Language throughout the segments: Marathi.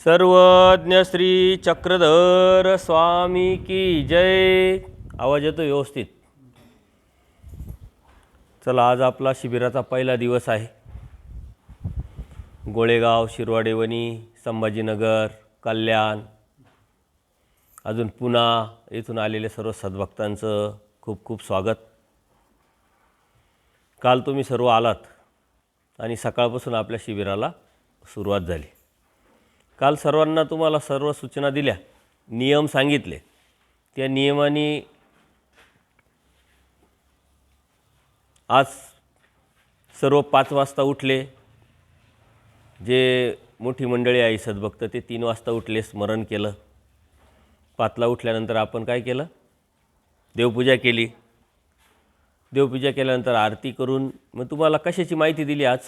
सर्वज्ञ श्री चक्रधर स्वामी की जय। आवाज येतो व्यवस्थित? चला, आज आपला शिबिराचा पहिला दिवस आहे। गोळेगाव, शिरवाडेवणी, संभाजीनगर, कल्याण, अजून पुणा येथून आलेले सर्व सद्भक्तांचं खूप खूप स्वागत। काल तुम्ही सर्व आलात आणि सकाळपासून आपल्या शिबिराला सुरुवात झाली। काल सर्वांना तुम्हाला सर्व सूचना दिल्या, नियम सांगितले। त्या नियमाने आज सर्व 5 वाजता उठले। जे मोठी मंडळी आहे सद्भक्त ते 3 वाजता उठले, स्मरण केलं। 5ला उठल्यानंतर आपण काय केलं? देवपूजा केली। देवपूजा केल्यानंतर आरती करून मग तुम्हाला कशाची माहिती दिली आज?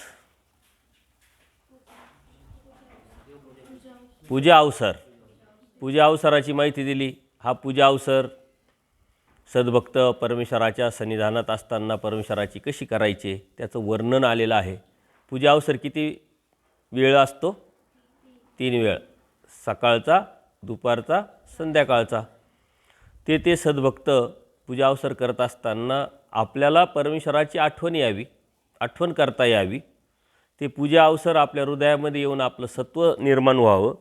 पूजा अवसराची माहिती दिली। हा पूजा अवसर सद्भक्त परमेश्वराच्या सन्निधानात असताना परमेश्वराची कशी करायची त्याचं वर्णन आलेलं आहे। पूजा अवसर किती वेळ असतो? 3 वेळ, सकाळचा, दुपारचा, संध्याकाळचा। ते सद्भक्त पूजा अवसर करत असताना आपल्याला परमेश्वराची आठवण करता यावी। ते पूजा अवसर आपल्या हृदयामध्ये येऊन आपलं सत्व निर्माण व्हावं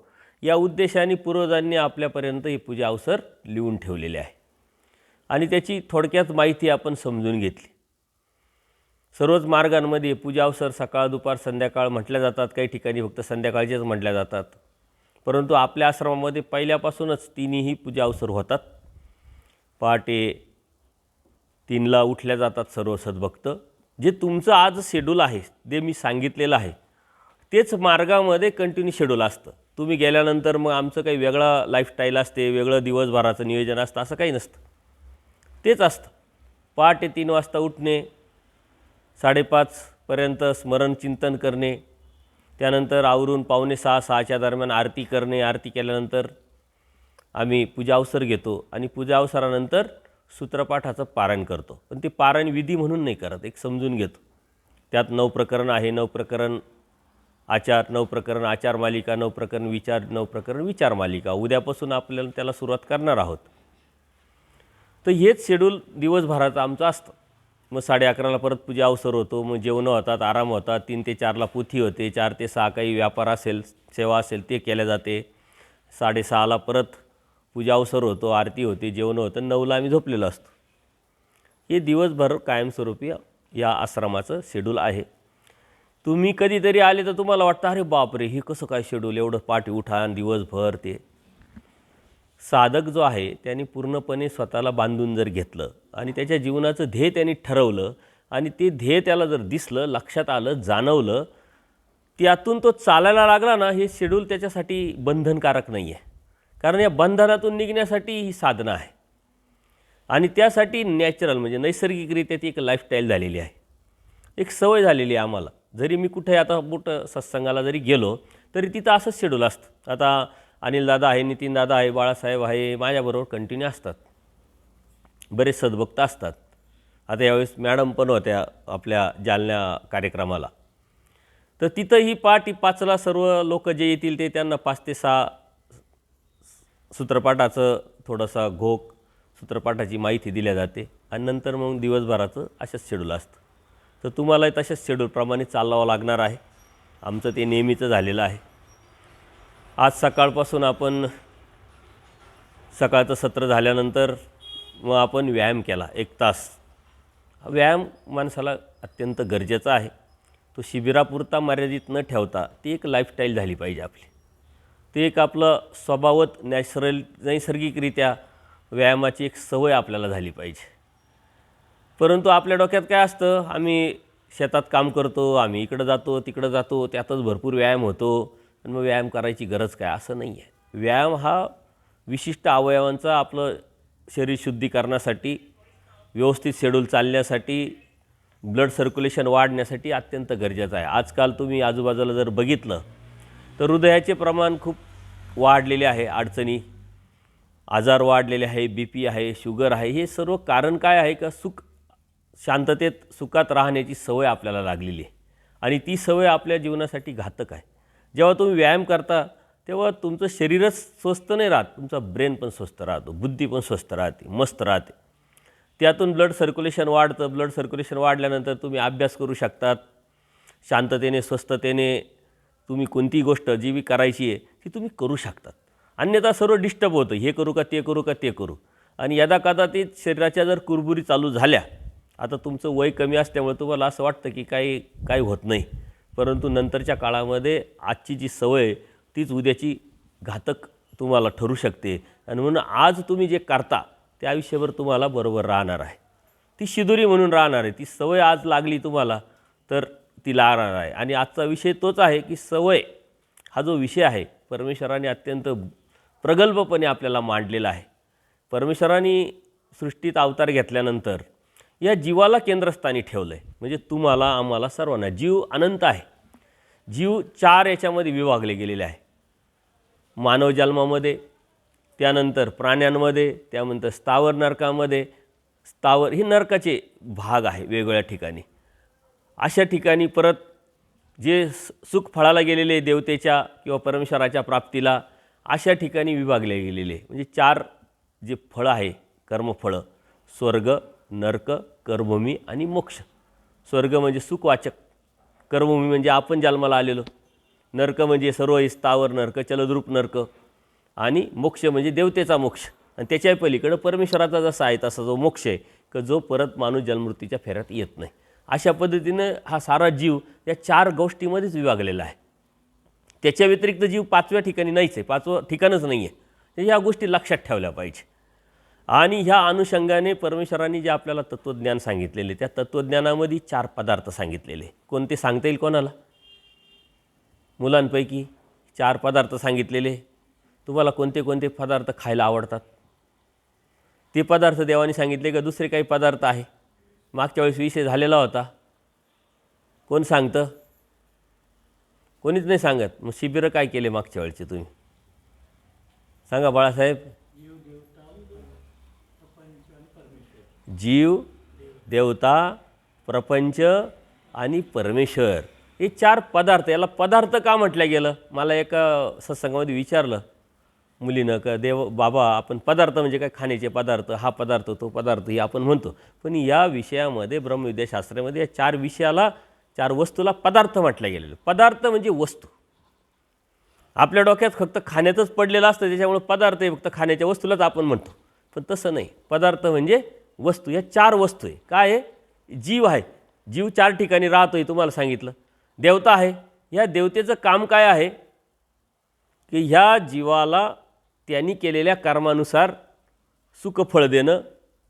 या उद्देशाने पूर्वजांनी आपल्यापर्यंत हे पूजा अवसर लिहून ठेवलेले आहे आणि त्याची थोडक्यात माहिती आपण समजून घेतली। सर्वच मार्गांमध्ये पूजा अवसर सकाळ, दुपार, संध्याकाळ म्हटल्या जातात। काही ठिकाणी फक्त संध्याकाळचेच म्हटल्या जातात, परंतु आपल्या आश्रमामध्ये पहिल्यापासूनच तिन्ही पूजा अवसर होतात। पहाटे 3ला उठल्या जातात सर्व सद्भक्त। जे तुमचं आज शेड्यूल आहे, जे मी सांगितलेलं आहे तेच मार्गामध्ये कंटिन्यू शेड्यूल असतं। तुम्ही गेल्यानंतर मग आमचं काही वेगळा लाईफस्टाईल असते, वेगळं दिवसभराचं नियोजन असतं, असं काही नसतं। तेच असतं। पहाटे 3 वाजता उठणे, 5:30 पर्यंत स्मरण चिंतन करणे, त्यानंतर आवरून 5:45-6च्या दरम्यान आरती करणे। आरती केल्यानंतर आम्ही पूजा अवसर घेतो आणि पूजा अवसरानंतर सूत्रपाठाचं पारायण करतो। पण ते पारायण विधी म्हणून नाही करत, एक समजून घेतो। त्यात 9 प्रकरण आहे, 9 प्रकरण आचार, 9 प्रकरण आचार मालिका, 9 प्रकरण विचार, 9 प्रकरण विचार मालिका। उद्यापासून आपल्याला त्याला सुरुवात करणार आहोत। तर हेच शेड्यूल दिवसभराचं आमचं असतं। मग 11:30ला परत पूजा अवसर होतो, मग जेवणं होतात, आराम होतात। 3 ते 4ला पोथी होते, 4 ते 6 काही व्यापार असेल, सेवा असेल ते केल्या जाते। 6:30ला परत पूजा अवसर होतो, आरती होते, जेवणं होतं, 9ला आम्ही झोपलेलो असतो। हे दिवसभर कायमस्वरूपी या आश्रमाचं शेड्यूल आहे। तुम्ही कधीतरी आले तर तुम्हाला वाटतं अरे बापरे, हे कसं काय शेड्यूल, एवढं पाठी उठा आणि दिवसभर ते। साधक जो आहे त्याने पूर्णपणे स्वतःला बांधून जर घेतलं आणि त्याच्या जीवनाचं ध्येय त्यांनी ठरवलं आणि ते ध्येय त्याला जर दिसलं, लक्षात आलं, जाणवलं, त्यातून तो चालायला लागला ना, हे शेड्यूल त्याच्यासाठी बंधनकारक नाही आहे। कारण या बंधनातून निघण्यासाठी ही साधना आहे आणि त्यासाठी नॅचरल म्हणजे नैसर्गिकरित्या ती एक लाईफस्टाईल झालेली आहे, एक सवय झालेली आहे आम्हाला। जरी मी कुठे आता मोठं सत्संगाला जरी गेलो तरी तिथं असंच शेड्यूल असतं। आता अनिल दादा आहे, नितीन दादा आहे, बाळासाहेब आहे, माझ्याबरोबर कंटिन्यू असतात। बरेच सद्भक्त असतात। आता यावेळेस मॅडम पण होत्या आपल्या जालन्या कार्यक्रमाला। तर तिथंही पहाटे 5ला सर्व लोक जे येतील ते त्यांना 5 ते 6 सूत्रपाठाचं थोडासा घोक, सूत्रपाठाची माहिती दिल्या जाते आणि नंतर मग दिवसभराचं अशाच शेड्यूल असतं। तर तुम्हालाही तशाच शेड्यूलप्रमाणे चालावं लागणार आहे। आमचं ते नेहमीचं झालेलं आहे। आज सकाळपासून आपण सकाळचं सत्र झाल्यानंतर मग आपण व्यायाम केला 1 तास। व्यायाम माणसाला अत्यंत गरजेचा आहे। तो शिबिरापुरता मर्यादित न ठेवता ती एक लाईफस्टाईल झाली पाहिजे आपली। ते एक आपलं स्वभावत नैसर्गिकरित्या व्यायामाची एक सवय आपल्याला झाली पाहिजे। परंतु आपल्या डोक्यात काय असतं, आम्ही शेतात काम करतो, आम्ही इकडं जातो, तिकडं जातो, त्यातच भरपूर व्यायाम होतो आणि मग व्यायाम करायची गरज काय, असं नाही आहे। व्यायाम हा विशिष्ट अवयवांचा आपलं शरीर शुद्धी करण्यासाठी, व्यवस्थित शेड्यूल चालण्यासाठी, ब्लड सर्क्युलेशन वाढण्यासाठी अत्यंत गरजेचं आहे। आजकाल तुम्ही आजूबाजूला जर बघितलं तर हृदयाचे प्रमाण खूप वाढलेले आहे, अडचणी, आजार वाढलेले आहे, BP आहे, शुगर आहे। हे सर्व कारण काय आहे का, शांततेत सुखात राहण्याची सवय आपल्याला लागलेली आहे आणि ती सवय आपल्या जीवनासाठी घातक आहे। जेव्हा तुम्ही व्यायाम करता तेव्हा तुमचं शरीरच स्वस्थ नाही राहत, तुमचा ब्रेन पण स्वस्थ राहतो, बुद्धी पण स्वस्थ राहते, मस्त राहते. त्यातून ब्लड सर्क्युलेशन वाढतं. ब्लड सर्क्युलेशन वाढल्यानंतर तुम्ही अभ्यास करू शकतात. शांततेने, स्वस्थतेने तुम्ही कोणतीही गोष्ट जी बी करायची आहे ती तुम्ही करू शकतात. अन्यथा सर्व डिस्टर्ब होतं, हे करू का ते करू का ते करू. आणि यदाकदाचित शरीराच्या जर कुरबुरी चालू झाल्या, आता तुमचं वय कमी असल्यामुळे तुम्हाला असं वाटतं की काही होत नाही, परंतु नंतरच्या काळामध्ये आजची जी सवय तीच उद्याची घातक तुम्हाला ठरू शकते. आणि म्हणून आज तुम्ही जे करता ते आयुष्यभर तुम्हाला बरोबर राहणार आहे. ती शिदोरी म्हणून राहणार आहे. ती सवय आज लागली तुम्हाला तर ती लागणार आहे. आणि आजचा विषय तोच आहे की सवय हा जो विषय आहे परमेश्वराने अत्यंत प्रगल्भपणे आपल्याला मांडलेला आहे. परमेश्वराने सृष्टीत अवतार घेतल्यानंतर या जीवाला केंद्रस्थानी ठेवलं आहे. म्हणजे तुम्हाला, आम्हाला, सर्वांना. जीव अनंत आहे. जीव 4 याच्यामध्ये विभागले गेलेले आहे. मानव जन्मामध्ये, त्यानंतर प्राण्यांमध्ये, त्यानंतर स्थावर नरकामध्ये. स्थावर हे नरकाचे भाग आहे वेगवेगळ्या ठिकाणी. अशा ठिकाणी परत जे सुख फळाला गेलेले देवतेच्या किंवा परमेश्वराच्या प्राप्तीला, अशा ठिकाणी विभागले गेलेले. म्हणजे 4 जे फळं आहे, कर्मफळं: स्वर्ग, नरक, कर्मभूमी आणि मोक्ष. स्वर्ग म्हणजे सुखवाचक, कर्मभूमी म्हणजे आपण जन्माला आलेलो, नरक म्हणजे सर्व स्थावर नरक, चलद्रूप नरक, आणि मोक्ष म्हणजे देवतेचा मोक्ष. आणि त्याच्या पलीकडं परमेश्वराचा जसा आहे तसा जो मोक्ष आहे की जो परत माणूस जन्ममृत्यूच्या फेऱ्यात येत नाही. अशा पद्धतीनं हा सारा जीव या 4 गोष्टीमध्येच विभागलेला आहे. त्याच्या व्यतिरिक्त जीव 5व्या ठिकाणी नाहीच आहे, 5वं ठिकाणच नाही आहे. तर ह्या गोष्टी लक्षात ठेवल्या पाहिजे. आणि ह्या अनुषंगाने परमेश्वराने जे आपल्याला तत्त्वज्ञान सांगितलेले, त्या तत्त्वज्ञानामध्ये 4 पदार्थ सांगितलेले. कोणते सांगता येईल कोणाला? मुलांपैकी 4 पदार्थ सांगितलेले. तुम्हाला कोणते कोणते पदार्थ खायला आवडतात? ते पदार्थ देवाने सांगितले का दुसरे काही पदार्थ आहे? मागच्या वेळेस विषय झालेला होता. कोण सांगतं? कोणीच नाही सांगत. मग शिबिरं काय केले मागच्या वेळेचे तुम्ही सांगा बाळासाहेब? जीव, देवता, प्रपंच आणि परमेश्वर, हे 4 पदार्थ. याला पदार्थ का म्हटलं गेलं? मला एका सत्संगामध्ये विचारलं मुलीनं का बाबा आपण पदार्थ म्हणजे काय? खाण्याचे पदार्थ, हा पदार्थ तो पदार्थ हे आपण म्हणतो, पण या विषयामध्ये ब्रह्मविद्याशास्त्रामध्ये या 4 विषयाला, 4 वस्तूला पदार्थ म्हटलं गेलेलं. पदार्थ म्हणजे वस्तू. आपल्या डोक्यात फक्त खाण्यातच पडलेलं असतं, त्याच्यामुळे पदार्थ हे फक्त खाण्याच्या वस्तूलाच आपण म्हणतो. पण तसं नाही. पदार्थ म्हणजे वस्तू. या 4 वस्तू आहे. काय आहे? जीव आहे. जीव 4 ठिकाणी राहतो हे तुम्हाला सांगितलं. देवता आहे. ह्या देवतेचं काम काय आहे की ह्या जीवाला त्यांनी केलेल्या कर्मानुसार सुखफळ देणं,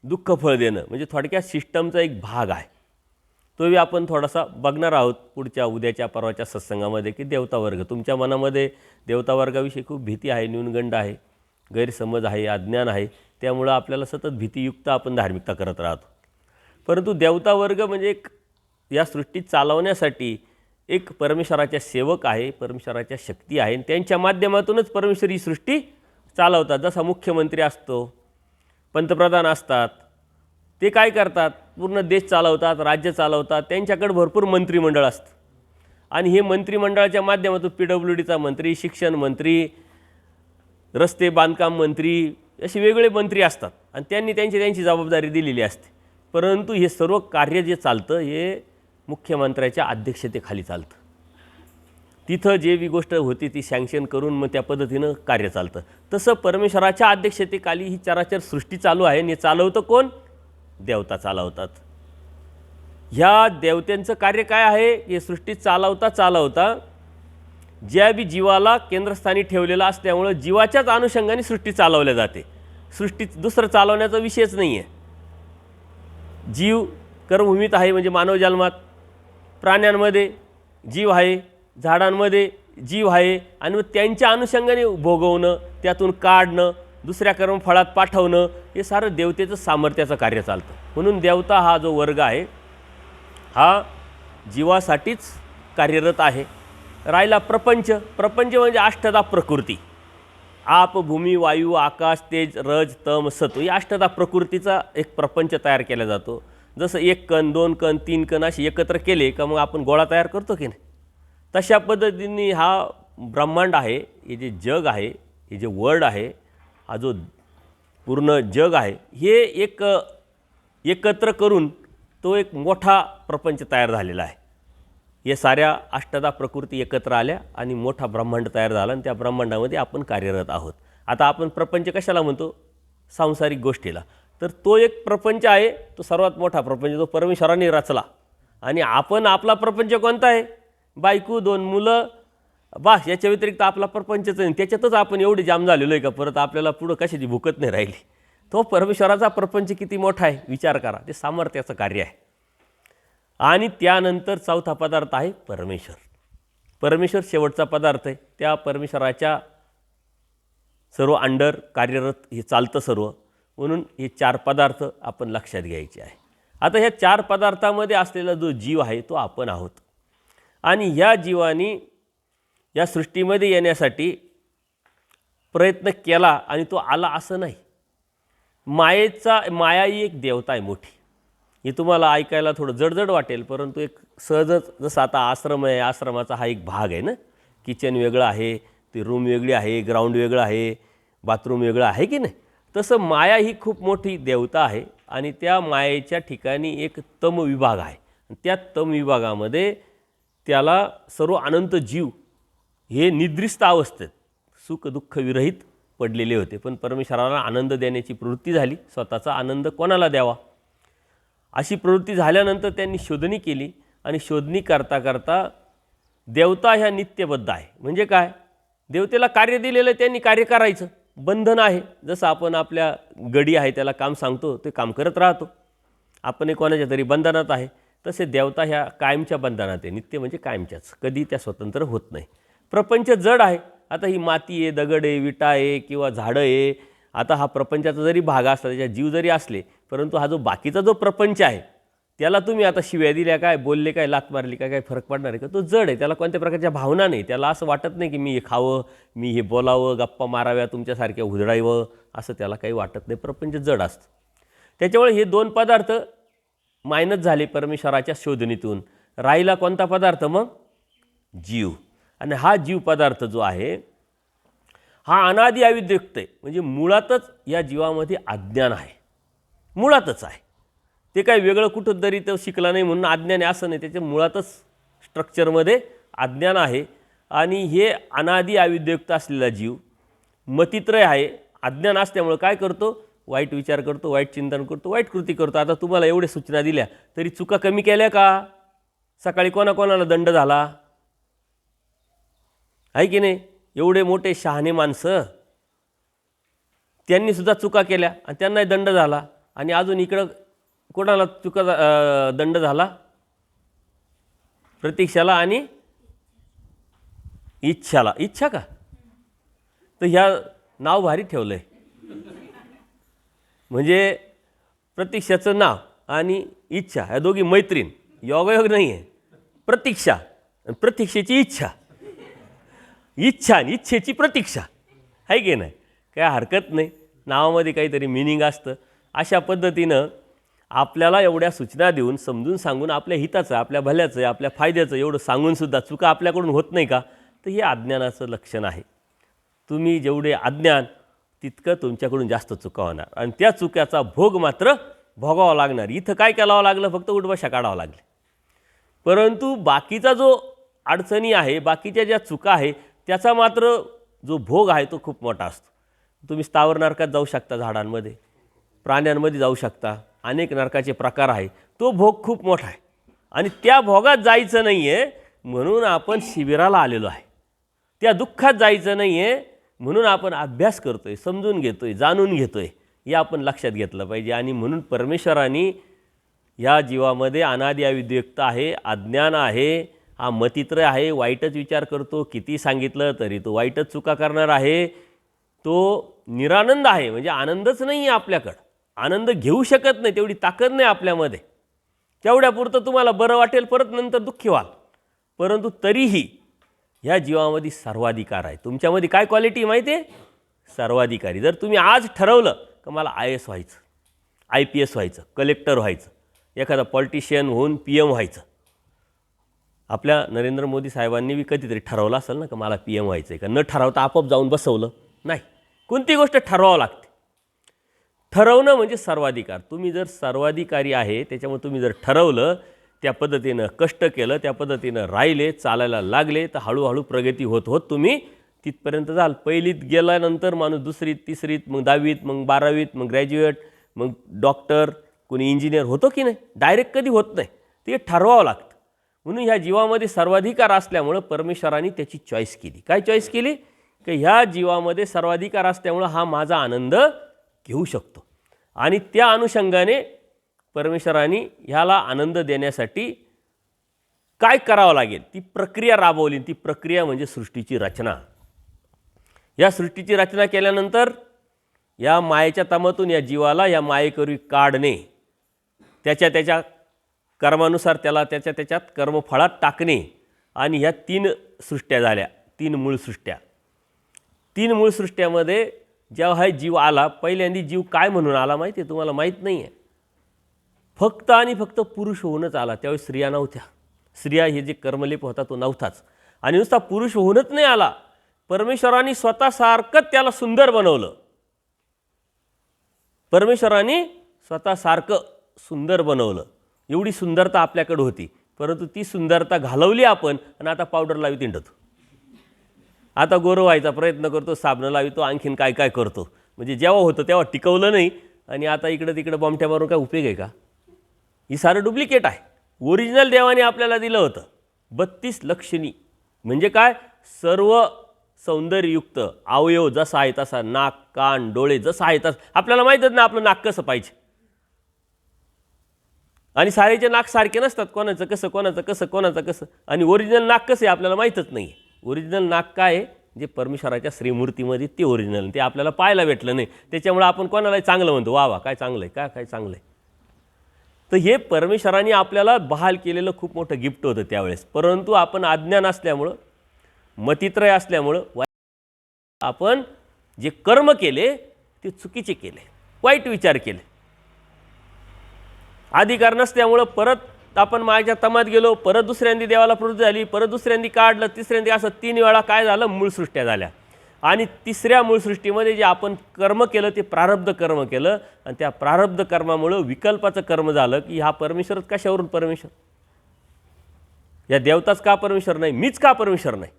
दुःखफळ देणं, म्हणजे थोडक्यात सिस्टमचा एक भाग आहे. तोही आपण थोडासा बघणार आहोत पुढच्या उद्याच्या परवाच्या सत्संगामध्ये की देवता वर्ग. तुमच्या मनामध्ये देवता वर्गाविषयी खूप भीती आहे, न्यूनगंड आहे, गैरसमज आहे, अज्ञान आहे. त्यामुळं आपल्याला सतत भीतीयुक्त आपण धार्मिकता करत राहतो. परंतु देवता वर्ग म्हणजे एक या सृष्टीत चालवण्यासाठी एक परमेश्वराच्या सेवक आहे, परमेश्वराच्या शक्ती आहे, आणि त्यांच्या माध्यमातूनच परमेश्वर ही सृष्टी चालवतात. जसा मुख्यमंत्री असतो, पंतप्रधान असतात, ते काय करतात? पूर्ण देश चालवतात, राज्य चालवतात. त्यांच्याकडे भरपूर मंत्रिमंडळ असतं आणि हे मंत्रिमंडळाच्या माध्यमातून PWDचा मंत्री, शिक्षण मंत्री, रस्ते बांधकाम मंत्री, असे वेगवेगळे मंत्री असतात आणि त्यांनी त्यांची जबाबदारी दिलेली असते. परंतु हे सर्व कार्य जे चालतं हे मुख्यमंत्र्याच्या अध्यक्षतेखाली चालतं. तिथं जे बी गोष्ट होती ती सँक्शन करून मग त्या पद्धतीनं कार्य चालतं. तसं परमेश्वराच्या अध्यक्षतेखाली ही चराचर सृष्टी चालू आहे आणि हे चालवतं कोण? देवता चालवतात. ह्या देवतांचं कार्य काय आहे की सृष्टी चालवता ज्या बी जीवाला केंद्रस्थानी ठेवलेला असल्यामुळं जीवाच्याच अनुषंगाने सृष्टी चालवल्या जाते. सृष्टीत दुसरं चालवण्याचा विषयच नाही आहे. जीव कर्मभूमीत आहे, म्हणजे मानव जन्मात, प्राण्यांमध्ये जीव आहे, झाडांमध्ये जीव आहे, आणि मग त्यांच्या अनुषंगाने भोगवणं, त्यातून काढणं, दुसऱ्या कर्मफळात पाठवणं, हे सारं देवतेचं सामर्थ्याचं कार्य चालतं. म्हणून देवता हा जो वर्ग आहे हा जीवासाठीच कार्यरत आहे. राहिला प्रपंच. प्रपंच म्हणजे अष्टधा प्रकृती: आप, भूमी, वायू, आकाश, तेज, रज, तम, सत्व. या अष्टधा प्रकृतीचा एक प्रपंच तयार केला जातो. जसं 1 कण, 2 कण, 3 कण असे एकत्र केले का मग आपण गोळा तयार करतो की नाही, तशा पद्धतीने हा ब्रह्मांड आहे, हे जे जग आहे, हे जे वर्ल्ड आहे, हा जो पूर्ण जग आहे, हे एकत्र करून तो एक मोठा प्रपंच तयार झालेला आहे. हे साऱ्या अष्टदा प्रकृती एकत्र आल्या आणि मोठा ब्रह्मांड तयार झाला आणि त्या ब्रह्मांडामध्ये आपण कार्यरत आहोत. आता आपण प्रपंच कशाला म्हणतो? सांसारिक गोष्टीला. तर तो एक प्रपंच आहे, तो सर्वात मोठा प्रपंच, तो परमेश्वराने रचला. आणि आपण आपला प्रपंच कोणता आहे? बायको, 2 मुलं, बस. याच्या व्यतिरिक्त आपला प्रपंचच नाही. त्याच्यातच आपण एवढे जाम झालेलो आहे का परत आपल्याला पुढं कशाची भूकत नाही राहिली. तो परमेश्वराचा प्रपंच किती मोठा आहे विचार करा. ते सामर्थ्याचं कार्य आहे. आणि त्यानंतर चौथा पदार्थ आहे परमेश्वर. परमेश्वर शेवटचा पदार्थ आहे. त्या परमेश्वराच्या सर्व अंडर कार्यरत हे चालतं सर्व. म्हणून हे 4 पदार्थ आपण लक्षात घ्यायचे आहे. आता ह्या 4 पदार्थामध्ये असलेला जो जीव आहे तो आपण आहोत. आणि ह्या जीवानी या सृष्टीमध्ये येण्यासाठी प्रयत्न केला आणि तो आला असं नाही. माया ही एक देवता आहे मोठी. हे तुम्हाला ऐकायला थोडं जडजड वाटेल, परंतु एक सहजच, जसं आता आश्रम आहे, आश्रमाचा हा एक भाग आहे ना. किचन वेगळं आहे, ती रूम वेगळी आहे, ग्राउंड वेगळं आहे, बाथरूम वेगळं आहे की नाही. तसं माया ही खूप मोठी देवता आहे. आणि त्या मायेच्या ठिकाणी एक तम विभाग आहे. त्या तम विभागामध्ये त्याला सर्व अनंत जीव हे निद्रिस्त अवस्थेत सुख दुःख विरहित पडलेले होते. पण परमेश्वराला आनंद देण्याची प्रवृत्ती झाली. स्वतःचा आनंद कोणाला द्यावा अशी प्रवृत्ती झाल्यानंतर त्यांनी शोधणी केली. आणि शोधणी करता करता देवता ह्या नित्यबद्ध आहे. म्हणजे काय? देवतेला कार्य दिलेलं आहे, त्यांनी कार्य करायचं. बंधन आहे. जसं आपण आपल्या गडी आहे त्याला काम सांगतो, ते काम करत राहतो. आपण कोणाच्या तरी बंधनात आहे. तसे देवता ह्या कायमच्या बंधनात आहे. नित्य म्हणजे कायमच्याच, कधी त्या स्वतंत्र होत नाही. प्रपंच जड आहे. आता ही माती आहे, दगड आहे, विटा आहे किंवा झाडं आहे. आता हा प्रपंचाचा जरी भाग असला, त्याच्यात जीव जरी असले, परंतु हा जो बाकीचा जो प्रपंच आहे त्याला तुम्ही आता शिव्या दिल्या काय, बोलले काय, लात मारली काय, काय फरक पडणार आहे का? तो जड आहे. त्याला कोणत्या प्रकारच्या भावना नाही. त्याला असं वाटत नाही की मी हे खावं, मी हे बोलावं, गप्पा माराव्या, तुमच्यासारख्या उधळावं, असं त्याला काही वाटत नाही. प्रपंच जड असतं. त्याच्यामुळे हे 2 पदार्थ मायनस झाले परमेश्वराच्या शोधणीतून. राहिला कोणता पदार्थ मग? जीव. आणि हा जीव पदार्थ जो आहे हा अनादि अविद्युक्त आहे. म्हणजे मुळातच या जीवामध्ये अज्ञान आहे, मुळातच आहे. ते काही वेगळं कुठं तरी तो शिकला नाही म्हणून अज्ञान आहे असं नाही. त्याच्या मुळातच स्ट्रक्चरमध्ये अज्ञान आहे. आणि हे अनादि अविद्युक्त असलेला जीव मतित्रय आहे. अज्ञान असल्यामुळे काय करतो? वाईट विचार करतो, वाईट चिंतन करतो, वाईट कृती करतो. आता तुम्हाला एवढे सूचना दिल्या तरी चुका कमी केल्या का? सकाळी कोणाकोणाला दंड झाला आहे की नाही? एवढे मोठे शहाणे माणसं, त्यांनीसुद्धा चुका केल्या आणि त्यांनाही दंड झाला. आणि अजून इकडं कोणाला चुका दंड झाला? प्रतीक्षाला आणि इच्छाला. इच्छा का? तर ह्या नाव भारी ठेवलं आहे. म्हणजे प्रतीक्षाचं नाव आणि इच्छा ह्या दोघी मैत्रीण. योगायोग नाही आहे. प्रतीक्षा आणि प्रतीक्षेची इच्छा, इच्छा आणि इच्छेची प्रतीक्षा आहे की नाही? काय हरकत नाही. नावामध्ये काहीतरी मिनिंग असतं. अशा पद्धतीनं आपल्याला एवढ्या सूचना देऊन समजून सांगून आपल्या हिताचं, आपल्या भल्याचं, आपल्या फायद्याचं एवढं सांगूनसुद्धा चुका आपल्याकडून होत नाही का? तर हे अज्ञानाचं लक्षण आहे. तुम्ही जेवढे अज्ञान तितकं तुमच्याकडून जास्त चुका होणार आणि त्या चुक्याचा भोग मात्र भोगावा लागणार. इथं काय करावं लागलं? फक्त उठबशा काढावं लागले. परंतु बाकीचा जो अडचणी आहे, बाकीच्या ज्या चुका आहे, त्याचा मात्र जो भोग आहे तो खूप मोठा असतो. तुम्ही स्थावर नरकात जाऊ शकता, झाडांमध्ये, प्राण्यांमध्ये जाऊ शकता, अनेक नरकाचे प्रकार आहे. तो भोग खूप मोठा आहे आणि त्या भोगात जायचं नाही आहे म्हणून आपण शिबिराला आलेलो आहे. त्या दुःखात जायचं नाही आहे म्हणून आपण अभ्यास करतो आहे, समजून घेतो आहे, जाणून घेतो आहे. हे आपण लक्षात घेतलं पाहिजे. आणि म्हणून परमेश्वराने या जीवामध्ये अनादि अविद्युक्त आहे, अज्ञान आहे, हा मतित्रय आहे, वाईटच विचार करतो, किती सांगितलं तरी तो वाईटच चुका करणार आहे. तो निरानंद आहे, म्हणजे आनंदच नाही आहे आपल्याकडं. आनंद घेऊ शकत नाही, तेवढी ताकद नाही आपल्यामध्ये. तेवढ्यापुरतं तुम्हाला बरं वाटेल, परत नंतर दुःखी व्हाल. परंतु तरीही ह्या जीवामध्ये सर्वाधिकार आहे. तुमच्यामध्ये काय क्वालिटी माहिती आहे? सर्वाधिकारी. जर तुम्ही आज ठरवलं की मला IAS व्हायचं, IPS व्हायचं, कलेक्टर व्हायचं, एखादा पॉलिटिशियन होऊन PM व्हायचं, आपल्या नरेंद्र मोदी साहेबांनी बी कधीतरी ठरवलं असेल ना का मला PM व्हायचं आहे का, न ठरवता आपोआप जाऊन बसवलं नाही. कोणती गोष्ट ठरवावं लागते. ठरवणं म्हणजे सर्वाधिकार. तुम्ही जर सर्वाधिकारी आहे त्याच्यामुळे तुम्ही जर ठरवलं, त्या पद्धतीनं कष्ट केलं, त्या पद्धतीनं राहिले, चालायला लागले, तर हळूहळू प्रगती होत होत तुम्ही तिथपर्यंत जाल. पहिलीत गेल्यानंतर माणूस दुसरीत, तिसरीत, मग 10वीत, मग 12वीत, मग ग्रॅज्युएट, मग डॉक्टर, कोणी इंजिनियर होतो की नाही. डायरेक्ट कधी होत नाही, ते ठरवावं लागतं. म्हणून ह्या जीवामध्ये सर्वाधिकार असल्यामुळं परमेश्वराने त्याची चॉईस केली. काय चॉईस केली की ह्या जीवामध्ये सर्वाधिकार असल्यामुळं हा माझा आनंद घेऊ शकतो. आणि त्या अनुषंगाने परमेश्वराने ह्याला आनंद देण्यासाठी काय करावं लागेल ती प्रक्रिया राबवली. ती प्रक्रिया म्हणजे सृष्टीची रचना. या सृष्टीची रचना केल्यानंतर या मायेच्या तमातून या जीवाला या मायेकरी काढणे, त्याच्या कर्मानुसार त्याला त्याच्यात कर्मफळात टाकणे. आणि ह्या 3 सृष्ट्या झाल्या, 3 मूळ सृष्ट्या. 3 मूळ सृष्ट्यामध्ये जेव्हा हा जीव आला, पहिल्यांदा जीव काय म्हणून आला माहिती आहे तुम्हाला? माहीत नाही आहे. फक्त आणि फक्त पुरुष होऊनच आला. त्यावेळी स्त्रिया नव्हत्या. स्त्रिया हे जे कर्मलेप होता तो नव्हताच. आणि नुसता पुरुष होऊनच नाही आला, परमेश्वराने स्वतःसारखं त्याला सुंदर बनवलं. परमेश्वराने स्वतःसारखं सुंदर बनवलं. एवढी सुंदरता आपल्याकडे होती, परंतु ती सुंदरता घालवली आपण आणि आता पावडर लावी तिंडतो. आता गोरं व्हायचा प्रयत्न करतो, साबणं लावितो, आणखीन काय काय करतो. म्हणजे जेव्हा होतं तेव्हा टिकवलं नाही आणि आता इकडं तिकडं बॉम्बट्या मारून काय उपयोग आहे का? ही सारं डुप्लिकेट आहे. ओरिजिनल देवाने आपल्याला दिलं होतं 32 लक्षणी. म्हणजे काय? सर्व सौंदर्ययुक्त अवयव जसा आहे तसा, नाक, कान, डोळे जसं आहे तसं. आपल्याला माहीतच नाही आपलं नाक कसं पाहिजे. आणि सारेचे नाक सारखे नसतात, कोणाचं कसं, कोणाचं कसं, कोणाचं कसं. आणि ओरिजिनल नाक कसं आहे आपल्याला माहीतच नाही. ओरिजिनल नाक काय आहे? जे परमेश्वराच्या श्रीमूर्तीमध्ये ते ओरिजिनल, ते आपल्याला पाहायला भेटलं नाही. त्याच्यामुळे आपण कोणालाही चांगलं म्हणतो, वा वा काय चांगलं आहे, काय चांगलं आहे. तर हे परमेश्वराने आपल्याला बहाल केलेलं खूप मोठं गिफ्ट होतं त्यावेळेस. परंतु आपण अज्ञान असल्यामुळं, मतित्रय असल्यामुळं आपण जे कर्म केले ते चुकीचे केले, वाईट विचार केले. अधिकार नसल्यामुळं परत आपण मायाच्या तमात गेलो, परत दुसऱ्यांदी देवाला प्रवृत्ती झाली, परत दुसऱ्यांदी काढलं, तिसऱ्यांदी, असं 3 वेळा काय झालं? मूळ सृष्ट्या झाल्या. आणि तिसऱ्या मूळ सृष्टीमध्ये जे आपण कर्म केलं ते प्रारब्ध कर्म केलं. आणि त्या प्रारब्ध कर्मामुळं विकल्पाचं कर्म झालं की हा परमेश्वरच कशावरून परमेश्वर, या देवताच का परमेश्वर नाही, मीच का परमेश्वर नाही,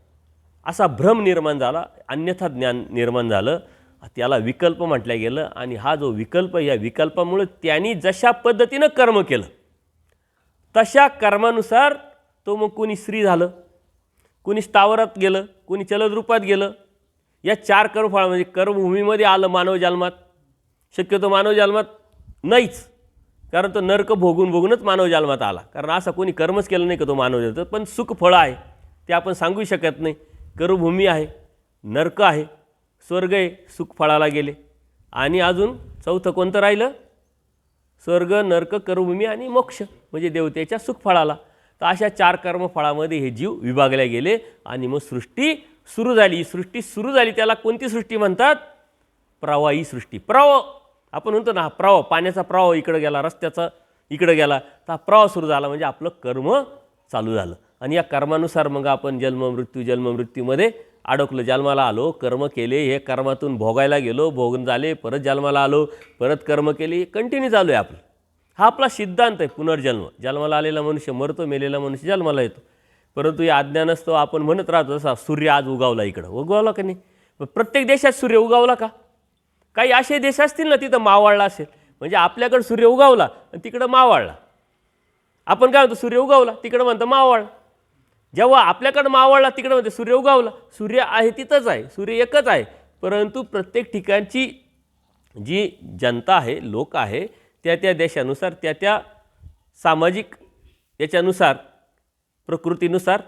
असा भ्रम निर्माण झाला. अन्यथा ज्ञान निर्माण झालं, त्याला विकल्प म्हटलं गेलं. आणि हा जो विकल्प, या विकल्पामुळे त्यांनी जशा पद्धतीनं कर्म केलं तशा कर्मानुसार तो मग कोणी स्त्री झालं, कोणी स्थावरात गेलं, कोणी चलद रूपात गेलं. या 4 कर्मफळ म्हणजे कर्मभूमीमध्ये आलं मानव जन्मात. शक्यतो मानव जन्मात नाहीच, कारण तो नरक भोगूनच मानव जन्मात आला. कारण असं कोणी कर्मच केलं नाही का तो मानव जन्मात. पण सुखफळ आहे ते आपण सांगू शकत नाही. कर्मभूमी आहे, नरक आहे, स्वर्ग आहे, सुखफळाला गेले. आणि अजून 4थं कोणतं राहिलं? स्वर्ग, नरक, कर्मभूमी आणि मोक्ष, म्हणजे देवतेच्या सुखफळाला. तर अशा 4 कर्मफळामध्ये हे जीव विभागले गेले. आणि मग सृष्टी सुरू झाली. सृष्टी सुरू झाली त्याला कोणती सृष्टी म्हणतात? प्रवाही सृष्टी. प्रवाह आपण म्हणतो ना, प्रवाह, पाण्याचा प्रवाह इकडं गेला, रस्त्याचा इकडं गेला, तर प्रवाह सुरू झाला म्हणजे आपलं कर्म चालू झालं. आणि या कर्मानुसार मग आपण जन्ममृत्यूमध्ये अडकलो. जन्माला आलो, कर्म केले, हे कर्मातून भोगायला गेलो, भोगून झाले, परत जन्माला आलो, परत कर्म केले, कंटिन्यू चालू आहे आपलं. हा आपला सिद्धांत आहे पुनर्जन्म. जन्माला आलेला मनुष्य मरतो, मेलेला मनुष्य जन्माला येतो. परंतु या अज्ञानच तो आपण म्हणत राहतो, जसा सूर्य आज उगावला, इकडं उगवला का नाही? प्रत्येक देशात सूर्य उगावला का? काही असे देश असतील ना तिथं मावळला असेल, म्हणजे आपल्याकडं सूर्य उगावला आणि तिकडं मावळला. आपण काय म्हणतो? सूर्य उगावला, तिकडं म्हणतं मावळला. जेव्हा आपल्याकडं मावळला तिकडं म्हणते सूर्य उगावला. सूर्य आहे तिथंच आहे, सूर्य एकच आहे. परंतु प्रत्येक ठिकाणची जी जनता आहे, लोक आहे, त्या देशानुसार, त्या सामाजिक याच्यानुसार, प्रकृतीनुसार